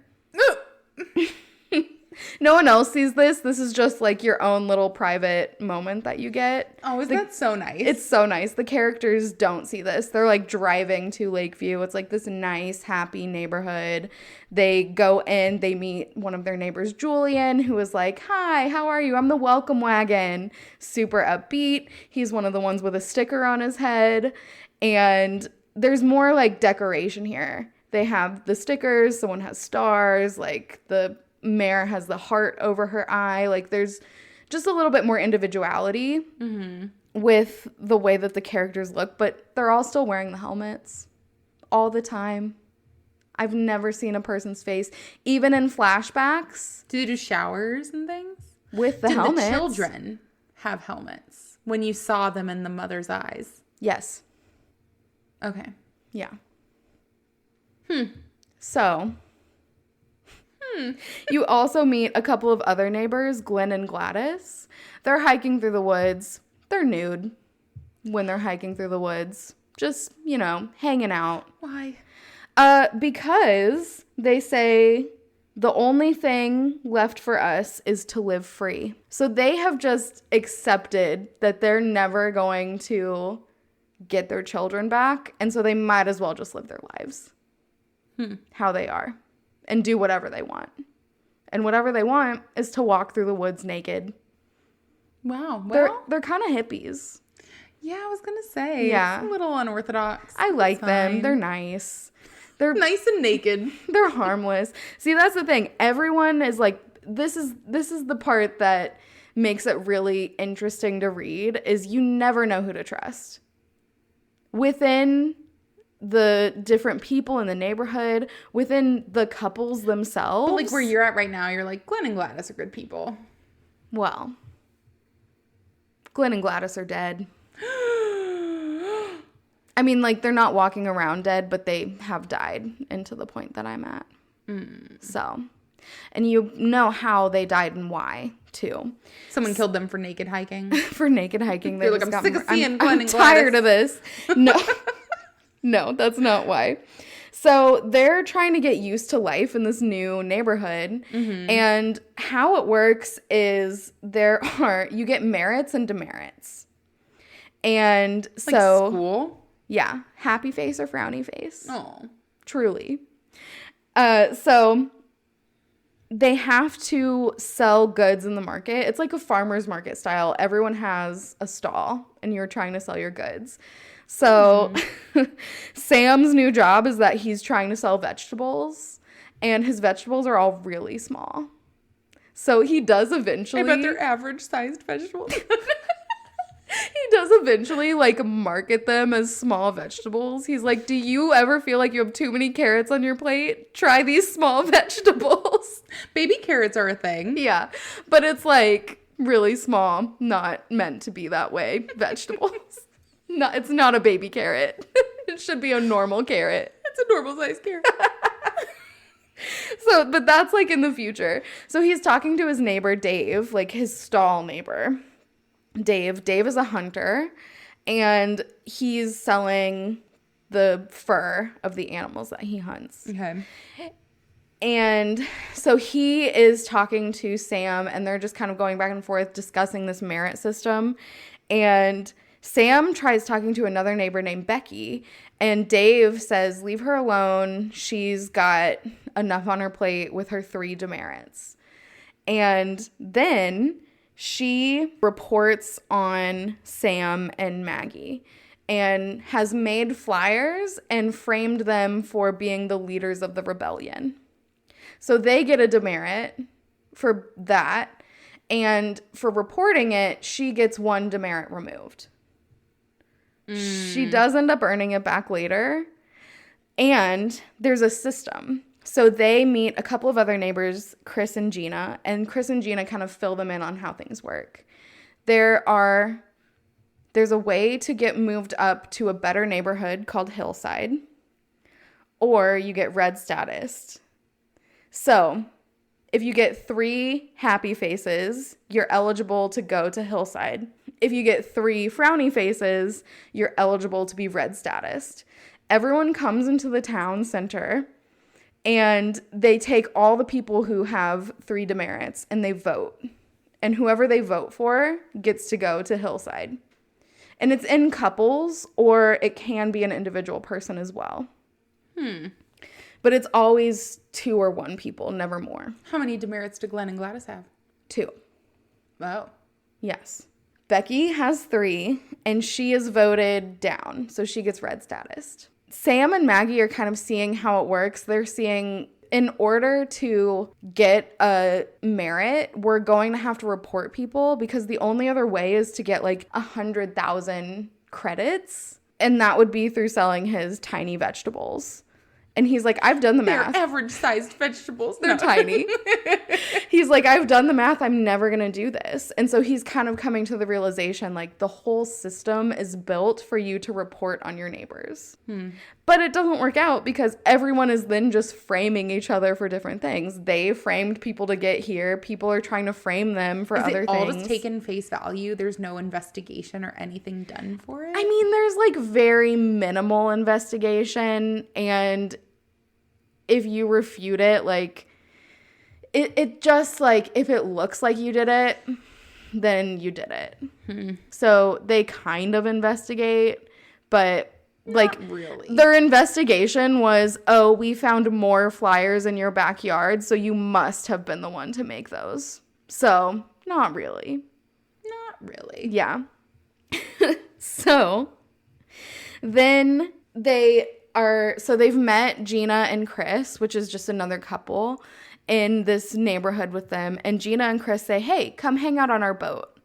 No one else sees this. This is just like your own little private moment that you get. Oh, isn't that so nice? It's so nice. The characters don't see this. They're like driving to Lakeview. It's like this nice, happy neighborhood. They go in, they meet one of their neighbors, Julian, who is like, hi, how are you? I'm the welcome wagon. Super upbeat. He's one of the ones with a sticker on his head. And there's more like decoration here. They have the stickers. Someone has stars. Like the Mare has the heart over her eye. Like there's just a little bit more individuality with the way that the characters look, but they're all still wearing the helmets all the time. I've never seen a person's face, even in flashbacks. Do they do showers and things? With the helmets. Did the children have helmets when you saw them in the mother's eyes? Yes. Okay. Yeah. So, you also meet a couple of other neighbors, Glenn and Gladys. They're hiking through the woods. They're nude when they're hiking through the woods. Just, hanging out. Why? Because they say the only thing left for us is to live free. So they have just accepted that they're never going to get their children back. And so they might as well just live their lives how they are and do whatever they want. And whatever they want is to walk through the woods naked. Wow. Well, they're kind of hippies. Yeah, I was going to say. Yeah. It's a little unorthodox. I like them. They're nice. They're nice and naked. They're harmless. See, that's the thing. Everyone is like, this is the part that makes it really interesting to read, is you never know who to trust. Within the different people in the neighborhood, within the couples themselves. But like where you're at right now, you're like, Glenn and Gladys are good people. Well, Glenn and Gladys are dead. I mean, like, they're not walking around dead, but they have died, and to the point that I'm at. So, and you know how they died and why, too. Someone killed them for naked hiking. For naked hiking. They're like, I'm sick of seeing Glenn and Gladys. I'm tired of this. No. No, that's not why. So they're trying to get used to life in this new neighborhood. And how it works is you get merits and demerits. And like so school? Yeah. Happy face or frowny face. Oh. Truly. So they have to sell goods in the market. It's like a farmer's market style. Everyone has a stall and you're trying to sell your goods. So Sam's new job is that he's trying to sell vegetables, and his vegetables are all really small. So he does eventually... I bet they're average-sized vegetables. He does eventually, like, market them as small vegetables. He's like, do you ever feel like you have too many carrots on your plate? Try these small vegetables. Baby carrots are a thing. Yeah, but it's, like, really small, not meant to be that way vegetables. No, it's not a baby carrot. It should be a normal carrot. It's a normal sized carrot. So, but that's like in the future. So he's talking to his neighbor, Dave, like his stall neighbor. Dave is a hunter, and he's selling the fur of the animals that he hunts. Okay. And so he is talking to Sam, and they're just kind of going back and forth discussing this merit system. And Sam tries talking to another neighbor named Becky, and Dave says, leave her alone. She's got enough on her plate with her 3 demerits. And then she reports on Sam and Maggie and has made flyers and framed them for being the leaders of the rebellion. So they get a demerit for that. And for reporting it, she gets 1 demerit removed. She does end up earning it back later. And there's a system. So they meet a couple of other neighbors, Chris and Gina, and Chris and Gina kind of fill them in on how things work. There's a way to get moved up to a better neighborhood called Hillside, or you get red status. So if you get 3 happy faces, you're eligible to go to Hillside. If you get 3 frowny faces, you're eligible to be red status. Everyone comes into the town center and they take all the people who have 3 demerits and they vote. And whoever they vote for gets to go to Hillside. And it's in couples, or it can be an individual person as well. But it's always 2 or 1 people, never more. How many demerits do Glenn and Gladys have? 2. Oh. Yes. Becky has 3, and she is voted down, so she gets red status. Sam and Maggie are kind of seeing how it works. They're seeing, in order to get a merit, we're going to have to report people, because the only other way is to get like 100,000 credits, and that would be through selling his tiny vegetables. And he's like, I've done the math. They're average-sized vegetables. They're tiny. He's like, I've done the math. I'm never going to do this. And so he's kind of coming to the realization, like, the whole system is built for you to report on your neighbors. But it doesn't work out, because everyone is then just framing each other for different things. They framed people to get here. People are trying to frame them for other things. All just taken face value? There's no investigation or anything done for it? I mean, there's like very minimal investigation, and if you refute it, like, it just, like, if it looks like you did it, then you did it. So they kind of investigate, but like, not really. Their investigation was, oh, we found more flyers in your backyard, so you must have been the one to make those. So not really. Not really. Yeah. So then they've met Gina and Chris, which is just another couple, in this neighborhood with them. And Gina and Chris say, hey, come hang out on our boat.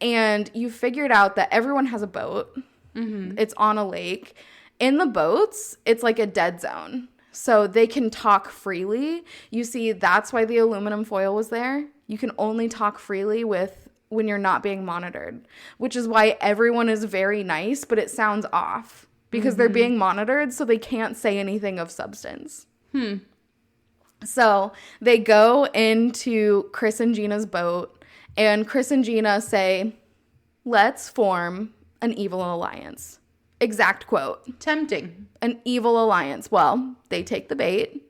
And you figured out that everyone has a boat. It's on a lake. In the boats, it's like a dead zone. So they can talk freely. You see, that's why the aluminum foil was there. You can only talk freely when you're not being monitored, which is why everyone is very nice, but it sounds off. Because they're being monitored, so they can't say anything of substance. So they go into Chris and Gina's boat, and Chris and Gina say, let's form an evil alliance. Exact quote. Tempting. An evil alliance. Well, they take the bait,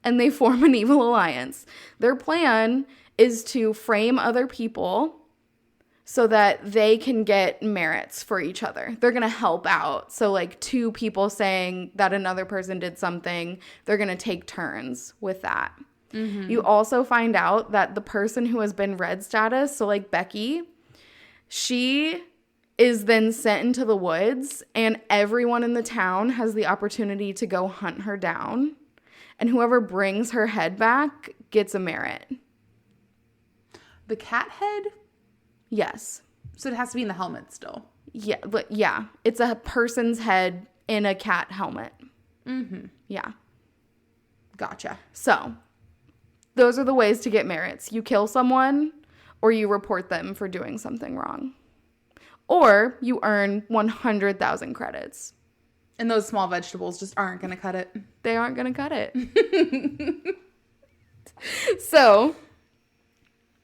and they form an evil alliance. Their plan is to frame other people so that they can get merits for each other. They're going to help out. So like 2 people saying that another person did something, they're going to take turns with that. You also find out that the person who has been red status, so like Becky, she is then sent into the woods, and everyone in the town has the opportunity to go hunt her down. And whoever brings her head back gets a merit. The cat head? Yes. So it has to be in the helmet still. Yeah, but yeah, it's a person's head in a cat helmet. Yeah. Gotcha. So those are the ways to get merits. You kill someone, or you report them for doing something wrong. Or you earn 100,000 credits. And those small vegetables just aren't going to cut it. They aren't going to cut it. So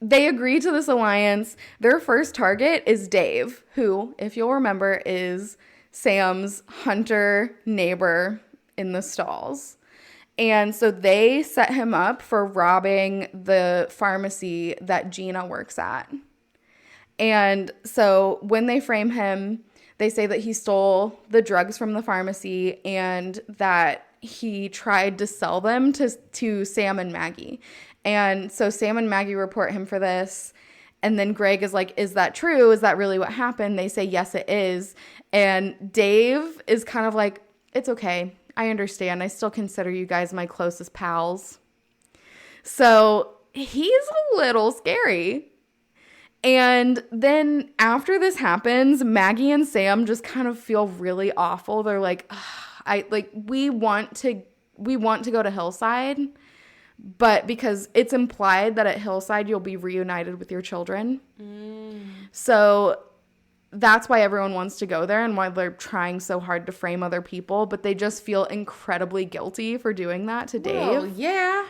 they agree to this alliance. Their first target is Dave, who, if you'll remember, is Sam's hunter neighbor in the stalls. And so they set him up for robbing the pharmacy that Gina works at. And so when they frame him, they say that he stole the drugs from the pharmacy and that he tried to sell them to Sam and Maggie. And so Sam and Maggie report him for this. And then Greg is like, is that true? Is that really what happened? They say, yes, it is. And Dave is kind of like, it's okay. I understand. I still consider you guys my closest pals. So he's a little scary. And then after this happens, Maggie and Sam just kind of feel really awful. They're like, we want to go to Hillside, but because it's implied that at Hillside you'll be reunited with your children. So that's why everyone wants to go there and why they're trying so hard to frame other people, but they just feel incredibly guilty for doing that to Dave. Well, yeah.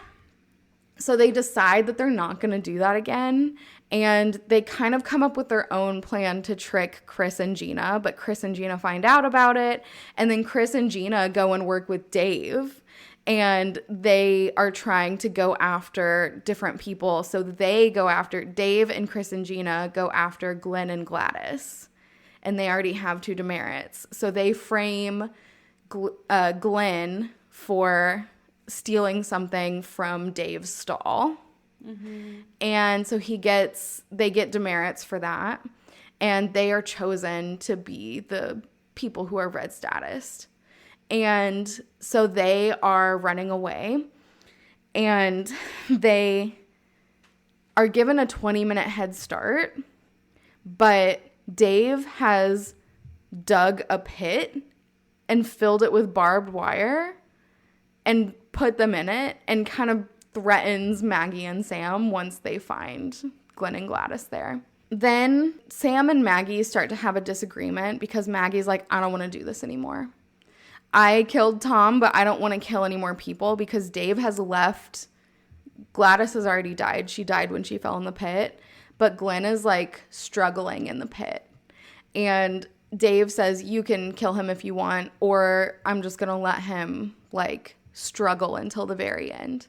So they decide that they're not going to do that again, and they kind of come up with their own plan to trick Chris and Gina, but Chris and Gina find out about it, and then Chris and Gina go and work with Dave, and they are trying to go after different people. So they go after Dave, and Chris and Gina go after Glenn and Gladys, and they already have 2 demerits. So they frame Glenn for stealing something from Dave's stall. And so they get demerits for that, and they are chosen to be the people who are red status. And so they are running away, and they are given a 20-minute head start, but Dave has dug a pit and filled it with barbed wire and put them in it, and kind of threatens Maggie and Sam once they find Glenn and Gladys there. Then Sam and Maggie start to have a disagreement because Maggie's like, I don't want to do this anymore. I killed Tom, but I don't want to kill any more people because Dave has left. Gladys has already died. She died when she fell in the pit, but Glenn is like struggling in the pit. And Dave says, you can kill him if you want, or I'm just going to let him like struggle until the very end.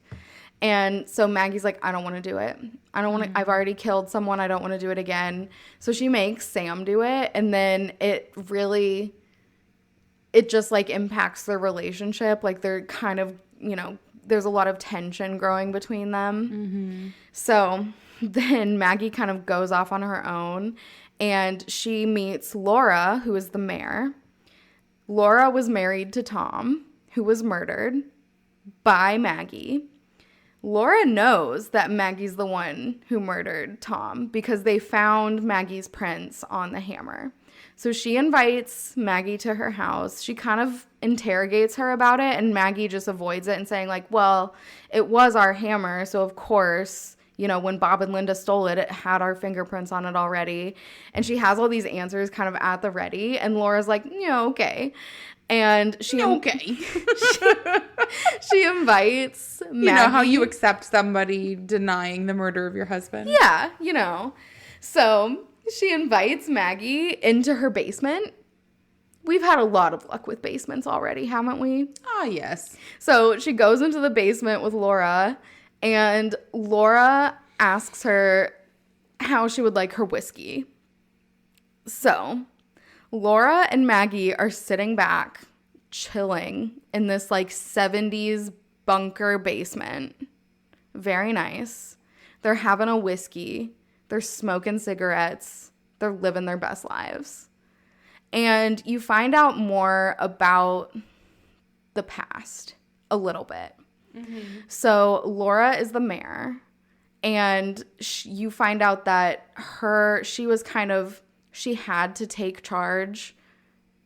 And so Maggie's like, I don't want to do it. I don't want to, I've already killed someone. I don't want to do it again. So she makes Sam do it. And then it just like impacts their relationship. Like they're kind of, there's a lot of tension growing between them. So then Maggie kind of goes off on her own, and she meets Laura, who is the mayor. Laura was married to Tom, who was murdered by Maggie. Laura knows that Maggie's the one who murdered Tom because they found Maggie's prints on the hammer. So she invites Maggie to her house. She kind of interrogates her about it, and Maggie just avoids it and saying like, well, it was our hammer, so of course, when Bob and Linda stole it, it had our fingerprints on it already. And she has all these answers kind of at the ready, and Laura's like, yeah, okay. And she she invites Maggie. You know how you accept somebody denying the murder of your husband? Yeah, So she invites Maggie into her basement. We've had a lot of luck with basements already, haven't we? Ah, yes. So she goes into the basement with Laura, and Laura asks her how she would like her whiskey. So Laura and Maggie are sitting back, chilling in this like 70s bunker basement. Very nice. They're having a whiskey. They're smoking cigarettes. They're living their best lives. And you find out more about the past a little bit. So Laura is the mayor, and you find out that she had to take charge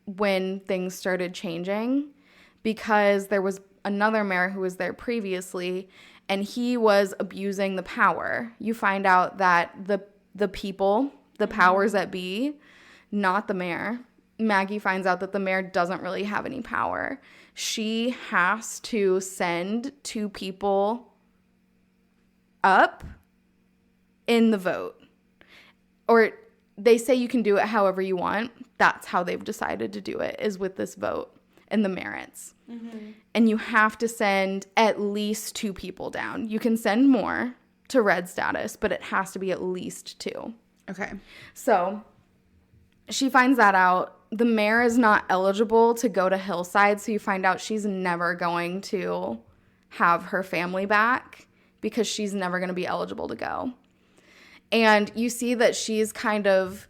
when things started changing because there was another mayor who was there previously, and he was abusing the power. You find out that the people, the powers that be, not the mayor. Maggie finds out that the mayor doesn't really have any power. She has to send 2 people up in the vote. Or they say you can do it however you want. That's how they've decided to do it, is with this vote and the merits. And you have to send at least 2 people down. You can send more to red status, but it has to be at least 2. Okay. So she finds that out. The mayor is not eligible to go to Hillside, so you find out she's never going to have her family back because she's never going to be eligible to go. And you see that she's kind of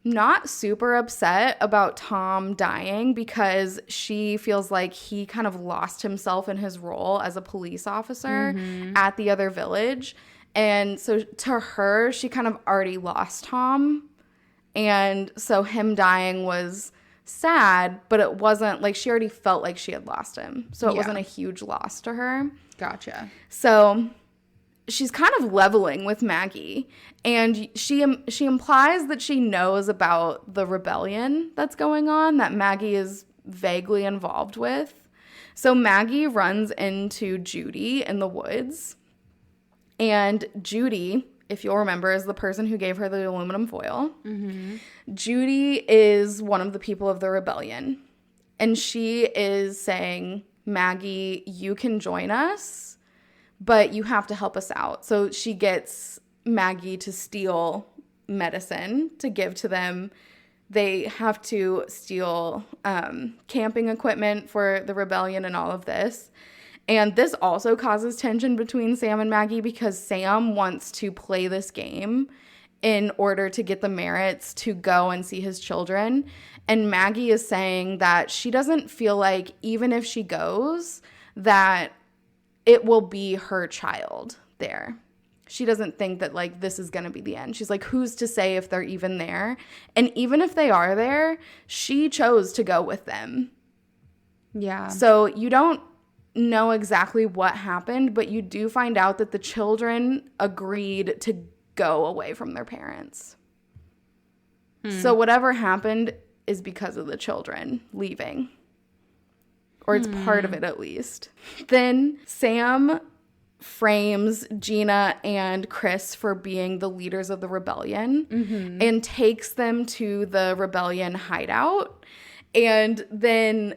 not super upset about Tom dying because she feels like he kind of lost himself in his role as a police officer at the other village. And so to her, she kind of already lost Tom. And so him dying was sad, but it wasn't like she already felt like she had lost him. So it wasn't a huge loss to her. Gotcha. So she's kind of leveling with Maggie, and she implies that she knows about the rebellion that's going on, that Maggie is vaguely involved with. So Maggie runs into Judy in the woods, and Judy, if you'll remember, is the person who gave her the aluminum foil. Mm-hmm. Judy is one of the people of the rebellion, and she is saying, Maggie, you can join us, but you have to help us out. So she gets Maggie to steal medicine to give to them. They have to steal camping equipment for the rebellion and all of this. And this also causes tension between Sam and Maggie because Sam wants to play this game in order to get the merits to go and see his children. And Maggie is saying that she doesn't feel like even if she goes, that it will be her child there. She doesn't think that, like, this is going to be the end. She's like, who's to say if they're even there? And even if they are there, she chose to go with them. Yeah. So you don't know exactly what happened, but you do find out that the children agreed to go away from their parents. So whatever happened is because of the children leaving. Or it's part of it, at least. Then Sam frames Gina and Chris for being the leaders of the rebellion and takes them to the rebellion hideout. And then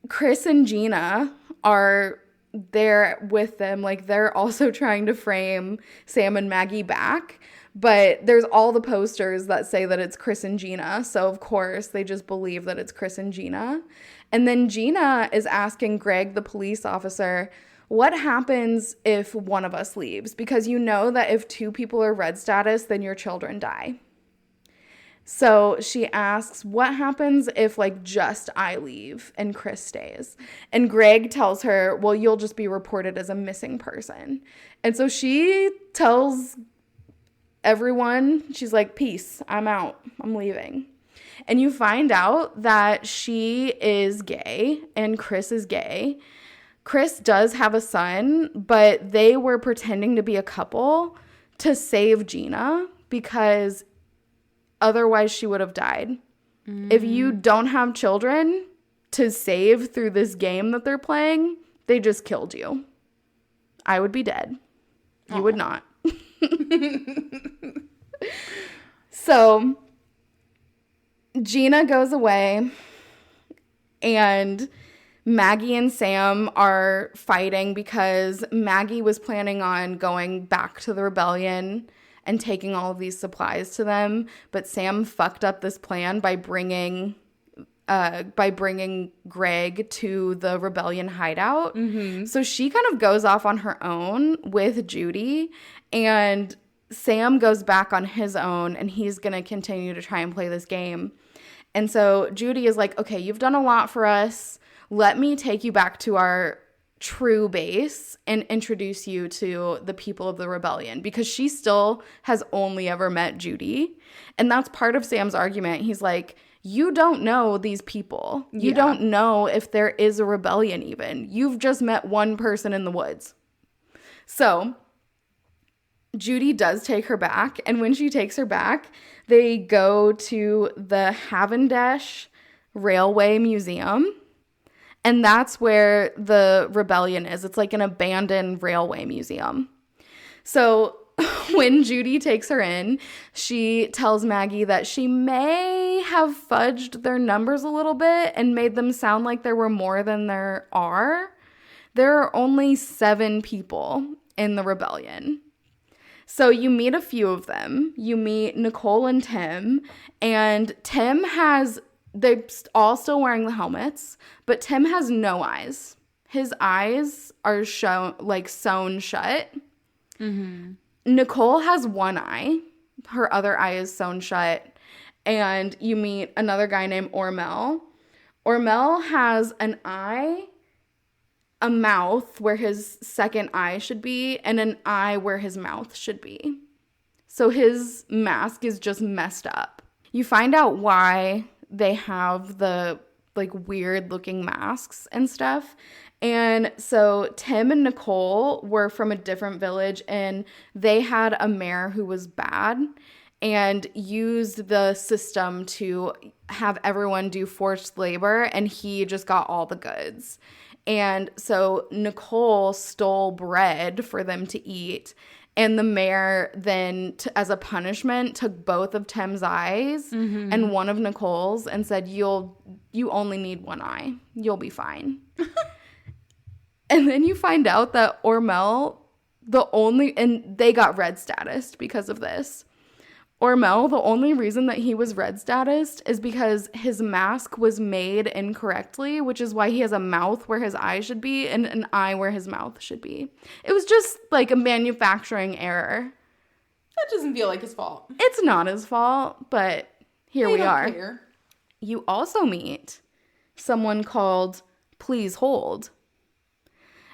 Chris and Gina are there with them. Like, they're also trying to frame Sam and Maggie back. But there's all the posters that say that it's Chris and Gina. So, of course, they just believe that it's Chris and Gina. And then Gina is asking Greg, the police officer, what happens if one of us leaves? Because you know that if two people are red status, then your children die. So she asks, what happens if, like, just I leave and Chris stays? And Greg tells her, well, you'll just be reported as a missing person. And so she tells everyone, she's like, peace, I'm out, I'm leaving. And you find out that she is gay and Chris is gay. Chris does have a son, but they were pretending to be a couple to save Gina because otherwise she would have died. If you don't have children to save through this game that they're playing, they just killed you. I would be dead. You would not. So Gina goes away and Maggie and Sam are fighting because Maggie was planning on going back to the rebellion and taking all of these supplies to them, but Sam fucked up this plan by bringing Greg to the rebellion hideout. So she kind of goes off on her own with Judy, and Sam goes back on his own, and he's going to continue to try and play this game. And so Judy is like, okay, you've done a lot for us. Let me take you back to our true base and introduce you to the people of the rebellion, because she still has only ever met Judy. And that's part of Sam's argument. He's like, you don't know these people. You don't know if there is a rebellion even. You've just met one person in the woods. So Judy does take her back. And when she takes her back, they go to the Cavendish Railway Museum. And that's where the rebellion is. It's like an abandoned railway museum. So when Judy takes her in, she tells Maggie that she may have fudged their numbers a little bit and made them sound like there were more than there are. There are only 7 people in the rebellion. So you meet a few of them. You meet Nicole and Tim. And Tim has... They're all still wearing the helmets, but Tim has no eyes. His eyes are sewn shut. Nicole has one eye. Her other eye is sewn shut. And you meet another guy named Ormel. Ormel has an eye a mouth where his second eye should be and an eye where his mouth should be. So his mask is just messed up. You find out why they have the like weird looking masks and stuff. And so Tim and Nicole were from a different village, and they had a mayor who was bad and used the system to have everyone do forced labor, and he just got all the goods. And so Nicole stole bread for them to eat, and the mayor then, as a punishment, took both of Tim's eyes and one of Nicole's and said, you only need one eye. You'll be fine. And then you find out that Ormel, and they got red status because of this. Ormel, the only reason that he was red status is because his mask was made incorrectly, which is why he has a mouth where his eye should be and an eye where his mouth should be. It was just like a manufacturing error. That doesn't feel like his fault. It's not his fault, but here we are. Care. You also meet someone called Please Hold.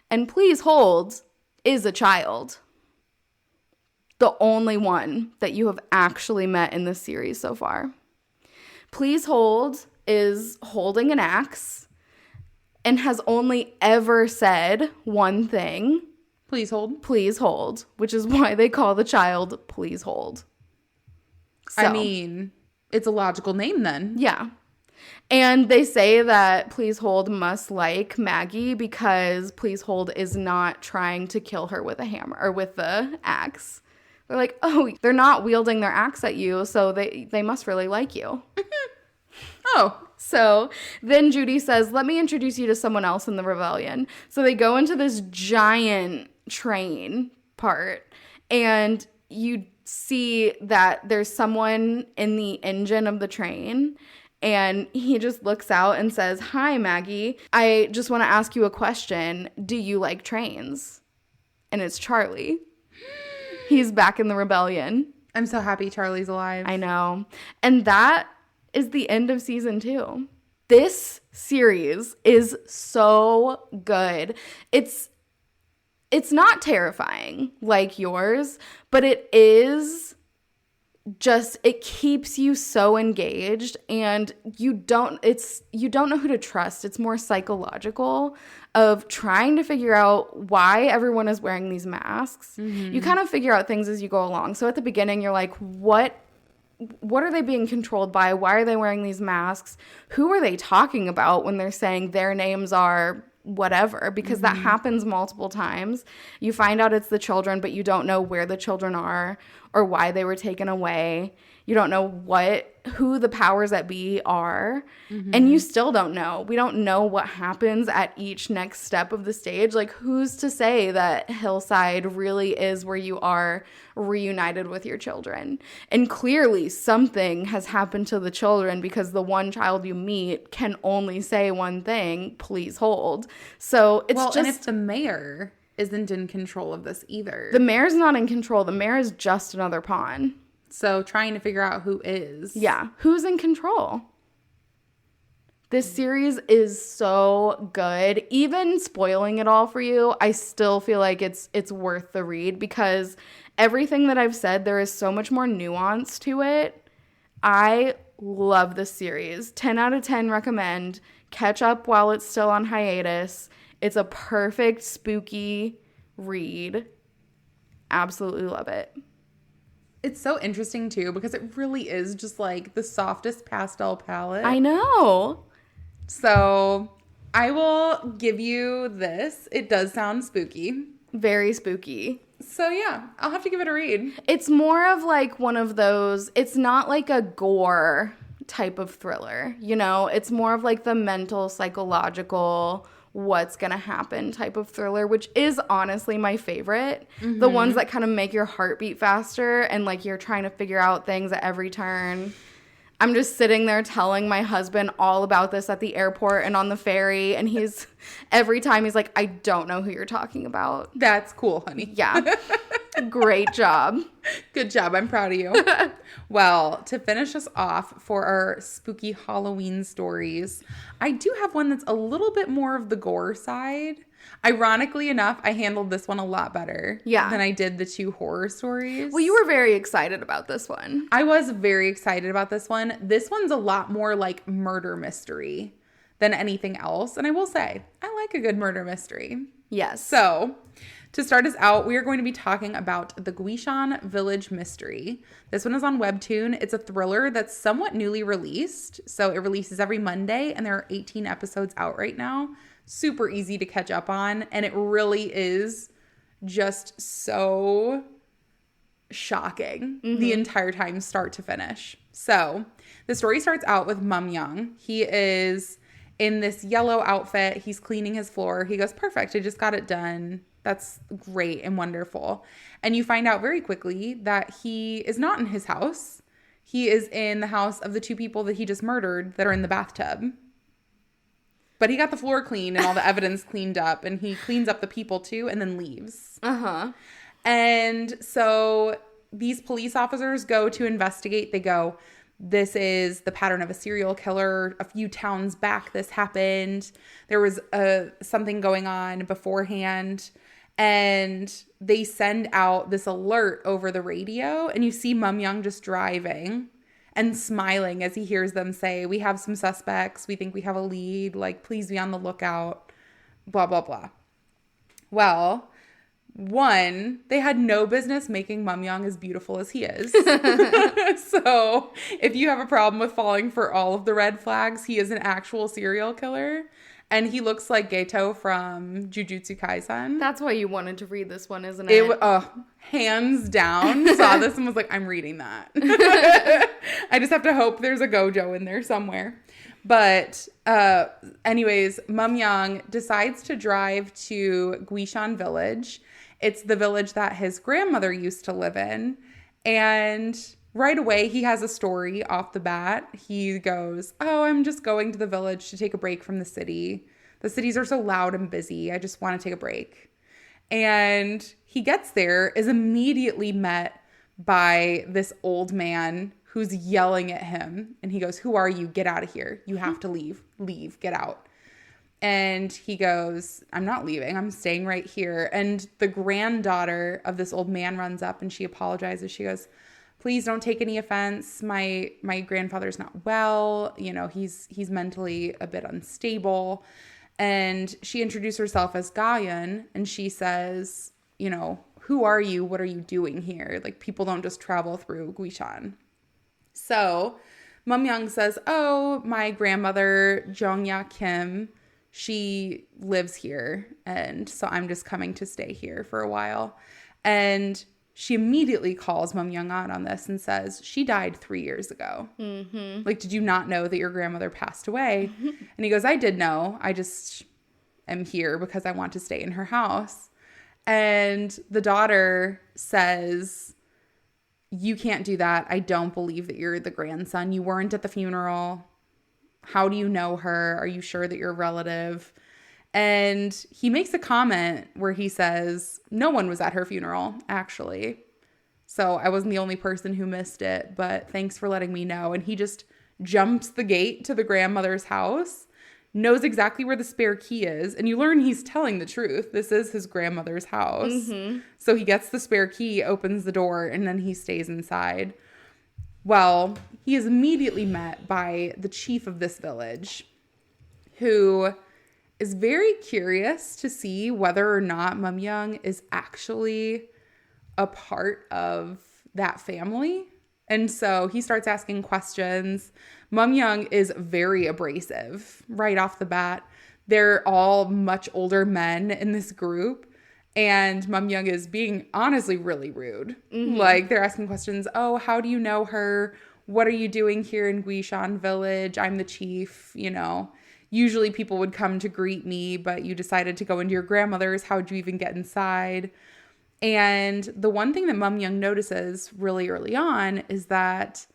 And Please Hold is a child. The only one that you have actually met in this series so far. Please Hold is holding an axe and has only ever said one thing. Please hold. Please hold, which is why they call the child Please Hold. So, I mean, it's a logical name then. Yeah. And they say that Please Hold must like Maggie because Please Hold is not trying to kill her with a hammer or with the axe. They're like, oh, they're not wielding their axe at you, so they must really like you. Oh. So then Judy says, let me introduce you to someone else in the rebellion. So they go into this giant train part, and you see that there's someone in the engine of the train, and he just looks out and says, hi, Maggie. I just want to ask you a question. Do you like trains? And it's Charlie. He's back in the rebellion. I'm so happy Charlie's alive. I know. And that is the end of season 2. This series is so good. It's not terrifying like yours, but it is just, it keeps you so engaged, and you don't know who to trust. It's more psychological of trying to figure out why everyone is wearing these masks. You kind of figure out things as you go along. So at the beginning, you're like, what are they being controlled by? Why are they wearing these masks? Who are they talking about when they're saying their names are whatever? Because that happens multiple times. You find out it's the children, but you don't know where the children are or why they were taken away. You don't know who the powers that be are. And you still don't know. We don't know what happens at each next step of the stage. Like, who's to say that Hillside really is where you are reunited with your children? And clearly something has happened to the children, because the one child you meet can only say one thing, please hold. So it's and if the mayor isn't in control of this either. The mayor's not in control. The mayor is just another pawn. So trying to figure out who is. Yeah. Who's in control? This series is so good. Even spoiling it all for you, I still feel like it's worth the read, because everything that I've said, there is so much more nuance to it. I love this series. 10 out of 10 recommend. Catch up while it's still on hiatus. It's a perfect spooky read. Absolutely love it. It's so interesting, too, because it really is just, like, the softest pastel palette. I know. So, I will give you this. It does sound spooky. Very spooky. So, yeah, I'll have to give it a read. It's more of, like, one of those, it's not like a gore type of thriller, you know? It's more of, like, the mental, psychological, what's gonna happen type of thriller, which is honestly my favorite. The ones that kind of make your heart beat faster, and like you're trying to figure out things at every turn. I'm just sitting there telling my husband all about this at the airport and on the ferry, and every time he's like, I don't know who you're talking about. That's cool, honey. Yeah. Great job. Good job. I'm proud of you. Well, to finish us off for our spooky Halloween stories, I do have one that's a little bit more of the gore side. Ironically enough, I handled this one a lot better than I did the 2 horror stories. Well, you were very excited about this one. I was very excited about this one. This one's a lot more like murder mystery than anything else. And I will say, I like a good murder mystery. Yes. So, to start us out, we are going to be talking about the Gwichon Village Mystery. This one is on Webtoon. It's a thriller that's somewhat newly released. So, it releases every Monday, and there are 18 episodes out right now. Super easy to catch up on, and it really is just so shocking the entire time, start to finish. So, the story starts out with Mum-young. He is in this yellow outfit. He's cleaning his floor. He goes, perfect, I just got it done. That's great and wonderful. And you find out very quickly that he is not in his house. He is in the house of the 2 people that he just murdered that are in the bathtub. But he got the floor clean and all the evidence cleaned up, and he cleans up the people too and then leaves. And so these police officers go to investigate. They go, this is the pattern of a serial killer. A few towns back, this happened. There was something going on beforehand. And they send out this alert over the radio. And you see Mum-young just driving and smiling as he hears them say, we have some suspects. We think we have a lead. Like, please be on the lookout. Blah, blah, blah. Well, one, they had no business making Mum-young as beautiful as he is. So if you have a problem with falling for all of the red flags, he is an actual serial killer. And he looks like Geto from Jujutsu Kaisen. That's why you wanted to read this one, isn't it? Hands down. Saw this and was like, I'm reading that. I just have to hope there's a Gojo in there somewhere. But anyways, Mum-young decides to drive to Gwichon Village. It's the village that his grandmother used to live in. And right away, he has a story off the bat. He goes, I'm just going to the village to take a break from the city. The cities are so loud and busy. I just want to take a break. And he gets there, is immediately met by this old man who's yelling at him. And he goes, who are you? Get out of here. You have to leave. Leave. Get out. And he goes, I'm not leaving. I'm staying right here. And the granddaughter of this old man runs up and she apologizes. She goes, please don't take any offense. My grandfather's not well. You know, he's mentally a bit unstable. And she introduced herself as Gwichon, and she says, you know, who are you? What are you doing here? Like, people don't just travel through Gwichon. So Mum-young says, my grandmother, Jongya Kim, she lives here. And so I'm just coming to stay here for a while. And she immediately calls Mum-young out on this and says, she died 3 years ago. Like, did you not know that your grandmother passed away? And he goes, I did know. I just am here because I want to stay in her house. And the daughter says, you can't do that. I don't believe that you're the grandson. You weren't at the funeral. How do you know her? Are you sure that you're a relative? And he makes a comment where he says, no one was at her funeral, actually. So I wasn't the only person who missed it, but thanks for letting me know. And he just jumps the gate to the grandmother's house, knows exactly where the spare key is. And you learn he's telling the truth. This is his grandmother's house. So he gets the spare key, opens the door, and then he stays inside. Well, he is immediately met by the chief of this village, who is very curious to see whether or not Mum-young is actually a part of that family. And so he starts asking questions. Mum-young is very abrasive right off the bat. They're all much older men in this group. And Mum-young is being honestly really rude. Like, they're asking questions. How do you know her? What are you doing here in Gwichon Village? I'm the chief, you know. Usually people would come to greet me, but you decided to go into your grandmother's. How'd you even get inside? And the one thing that Mum-young notices really early on is that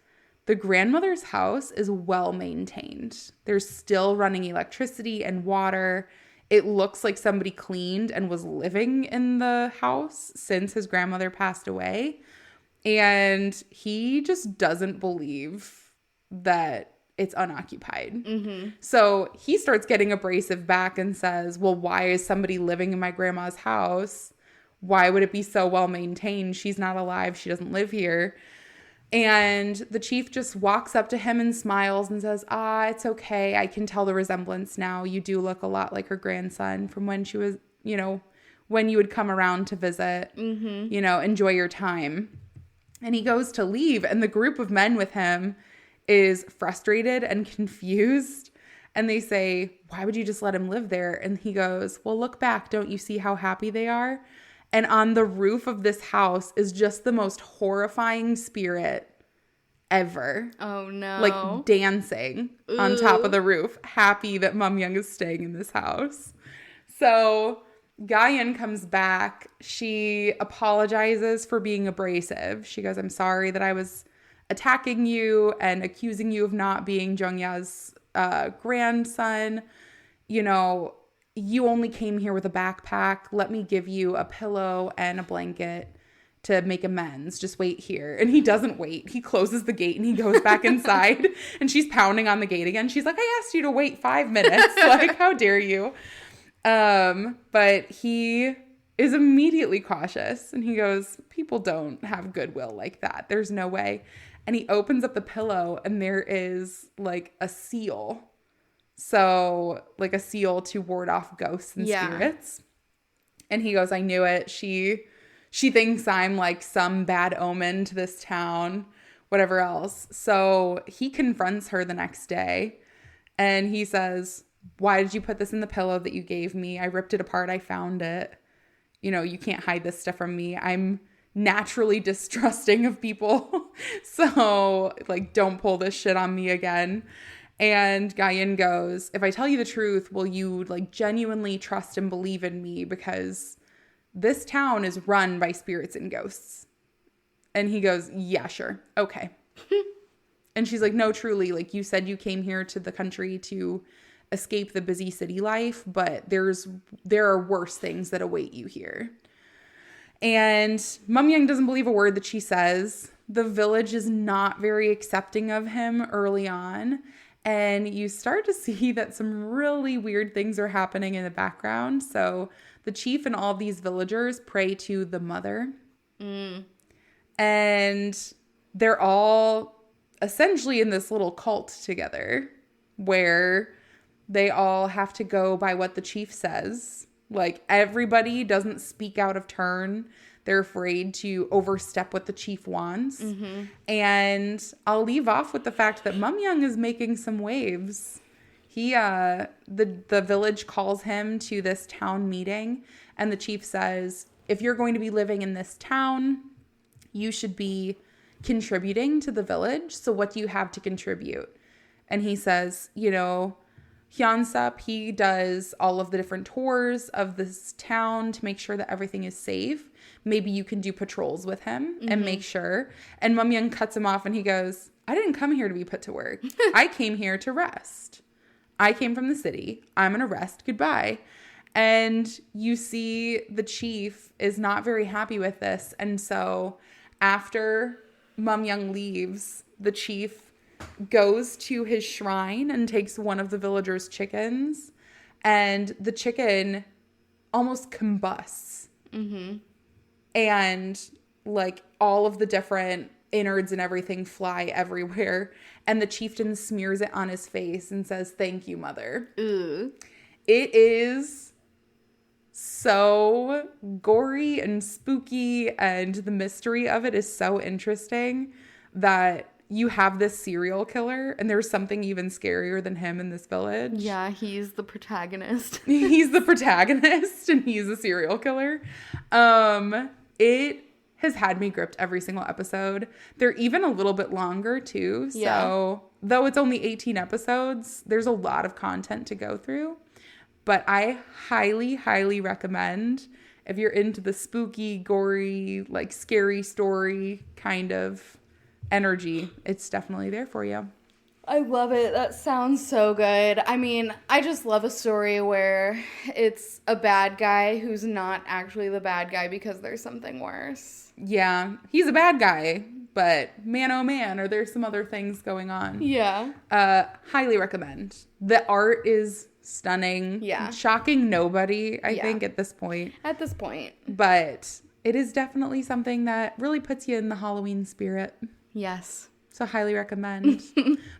the grandmother's house is well maintained. There's still running electricity and water. It looks like somebody cleaned and was living in the house since his grandmother passed away. And he just doesn't believe that it's unoccupied. Mm-hmm. So he starts getting abrasive back and says, well, why is somebody living in my grandma's house? Why would it be so well maintained? She's not alive. She doesn't live here. And the chief just walks up to him and smiles and says, it's okay. I can tell the resemblance now. You do look a lot like her grandson from when she was, when you would come around to visit, enjoy your time. And he goes to leave, and the group of men with him is frustrated and confused. And they say, why would you just let him live there? And he goes, well, look back. Don't you see how happy they are? And on the roof of this house is just the most horrifying spirit ever. Oh, no. Like dancing on top of the roof, happy that Mum Young is staying in this house. So Gwichon comes back. She apologizes for being abrasive. She goes, I'm sorry that I was attacking you and accusing you of not being Jongya's grandson. You only came here with a backpack. Let me give you a pillow and a blanket to make amends. Just wait here. And he doesn't wait. He closes the gate and he goes back inside. And she's pounding on the gate again. She's like, I asked you to wait 5 minutes. Like, how dare you? But he is immediately cautious. And he goes, people don't have goodwill like that. There's no way. And he opens up the pillow and there is like a seal. So like a seal to ward off ghosts and spirits. And he goes, I knew it. She thinks I'm like some bad omen to this town, whatever else. So he confronts her the next day and he says, why did you put this in the pillow that you gave me? I ripped it apart. I found it. You can't hide this stuff from me. I'm naturally distrusting of people. So like, don't pull this shit on me again. And Gwichon goes, if I tell you the truth, will you like genuinely trust and believe in me? Because this town is run by spirits and ghosts. And he goes, yeah, sure. Okay. And she's like, no, truly, like you said, you came here to the country to escape the busy city life, but there are worse things that await you here. And Mum Young doesn't believe a word that she says. The village is not very accepting of him early on. And you start to see that some really weird things are happening in the background. So the chief and all of these villagers pray to the mother. And they're all essentially in this little cult together where they all have to go by what the chief says. Like everybody doesn't speak out of turn. They're afraid to overstep what the chief wants. And I'll leave off with the fact that Mum Young is making some waves. He, the village calls him to this town meeting, and the chief says, if you're going to be living in this town, you should be contributing to the village. So what do you have to contribute? And he says, Hyunsup, he does all of the different tours of this town to make sure that everything is safe. Maybe you can do patrols with him and make sure. And Mum Young cuts him off and he goes, I didn't come here to be put to work. I came here to rest. I came from the city. I'm going to rest. Goodbye. And you see the chief is not very happy with this. And so after Mum Young leaves, the chief goes to his shrine and takes one of the villagers' chickens, and the chicken almost combusts. And like all of the different innards and everything fly everywhere, and the chieftain smears it on his face and says, thank you, mother. It is so gory and spooky, and the mystery of it is so interesting that you have this serial killer, and there's something even scarier than him in this village. Yeah, he's the protagonist. He's the protagonist, and he's a serial killer. It has had me gripped every single episode. They're even a little bit longer, too. So, though it's only 18 episodes, there's a lot of content to go through. But I highly, highly recommend, if you're into the spooky, gory, like scary story kind of energy, it's definitely there for you. I love it. That sounds so good. I mean, I just love a story where it's a bad guy who's not actually the bad guy because there's something worse. Yeah, he's a bad guy, but man, oh man, are there some other things going on? Yeah. Highly recommend. The art is stunning. Yeah. Shocking nobody, I think, at this point. At this point. But it is definitely something that really puts you in the Halloween spirit. Yes. So highly recommend.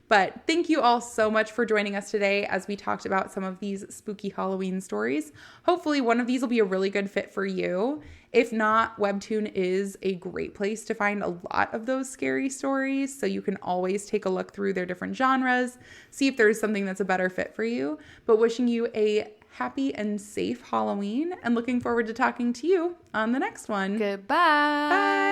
But thank you all so much for joining us today as we talked about some of these spooky Halloween stories. Hopefully one of these will be a really good fit for you. If not, Webtoon is a great place to find a lot of those scary stories. So you can always take a look through their different genres, see if there's something that's a better fit for you. But wishing you a happy and safe Halloween and looking forward to talking to you on the next one. Goodbye. Bye.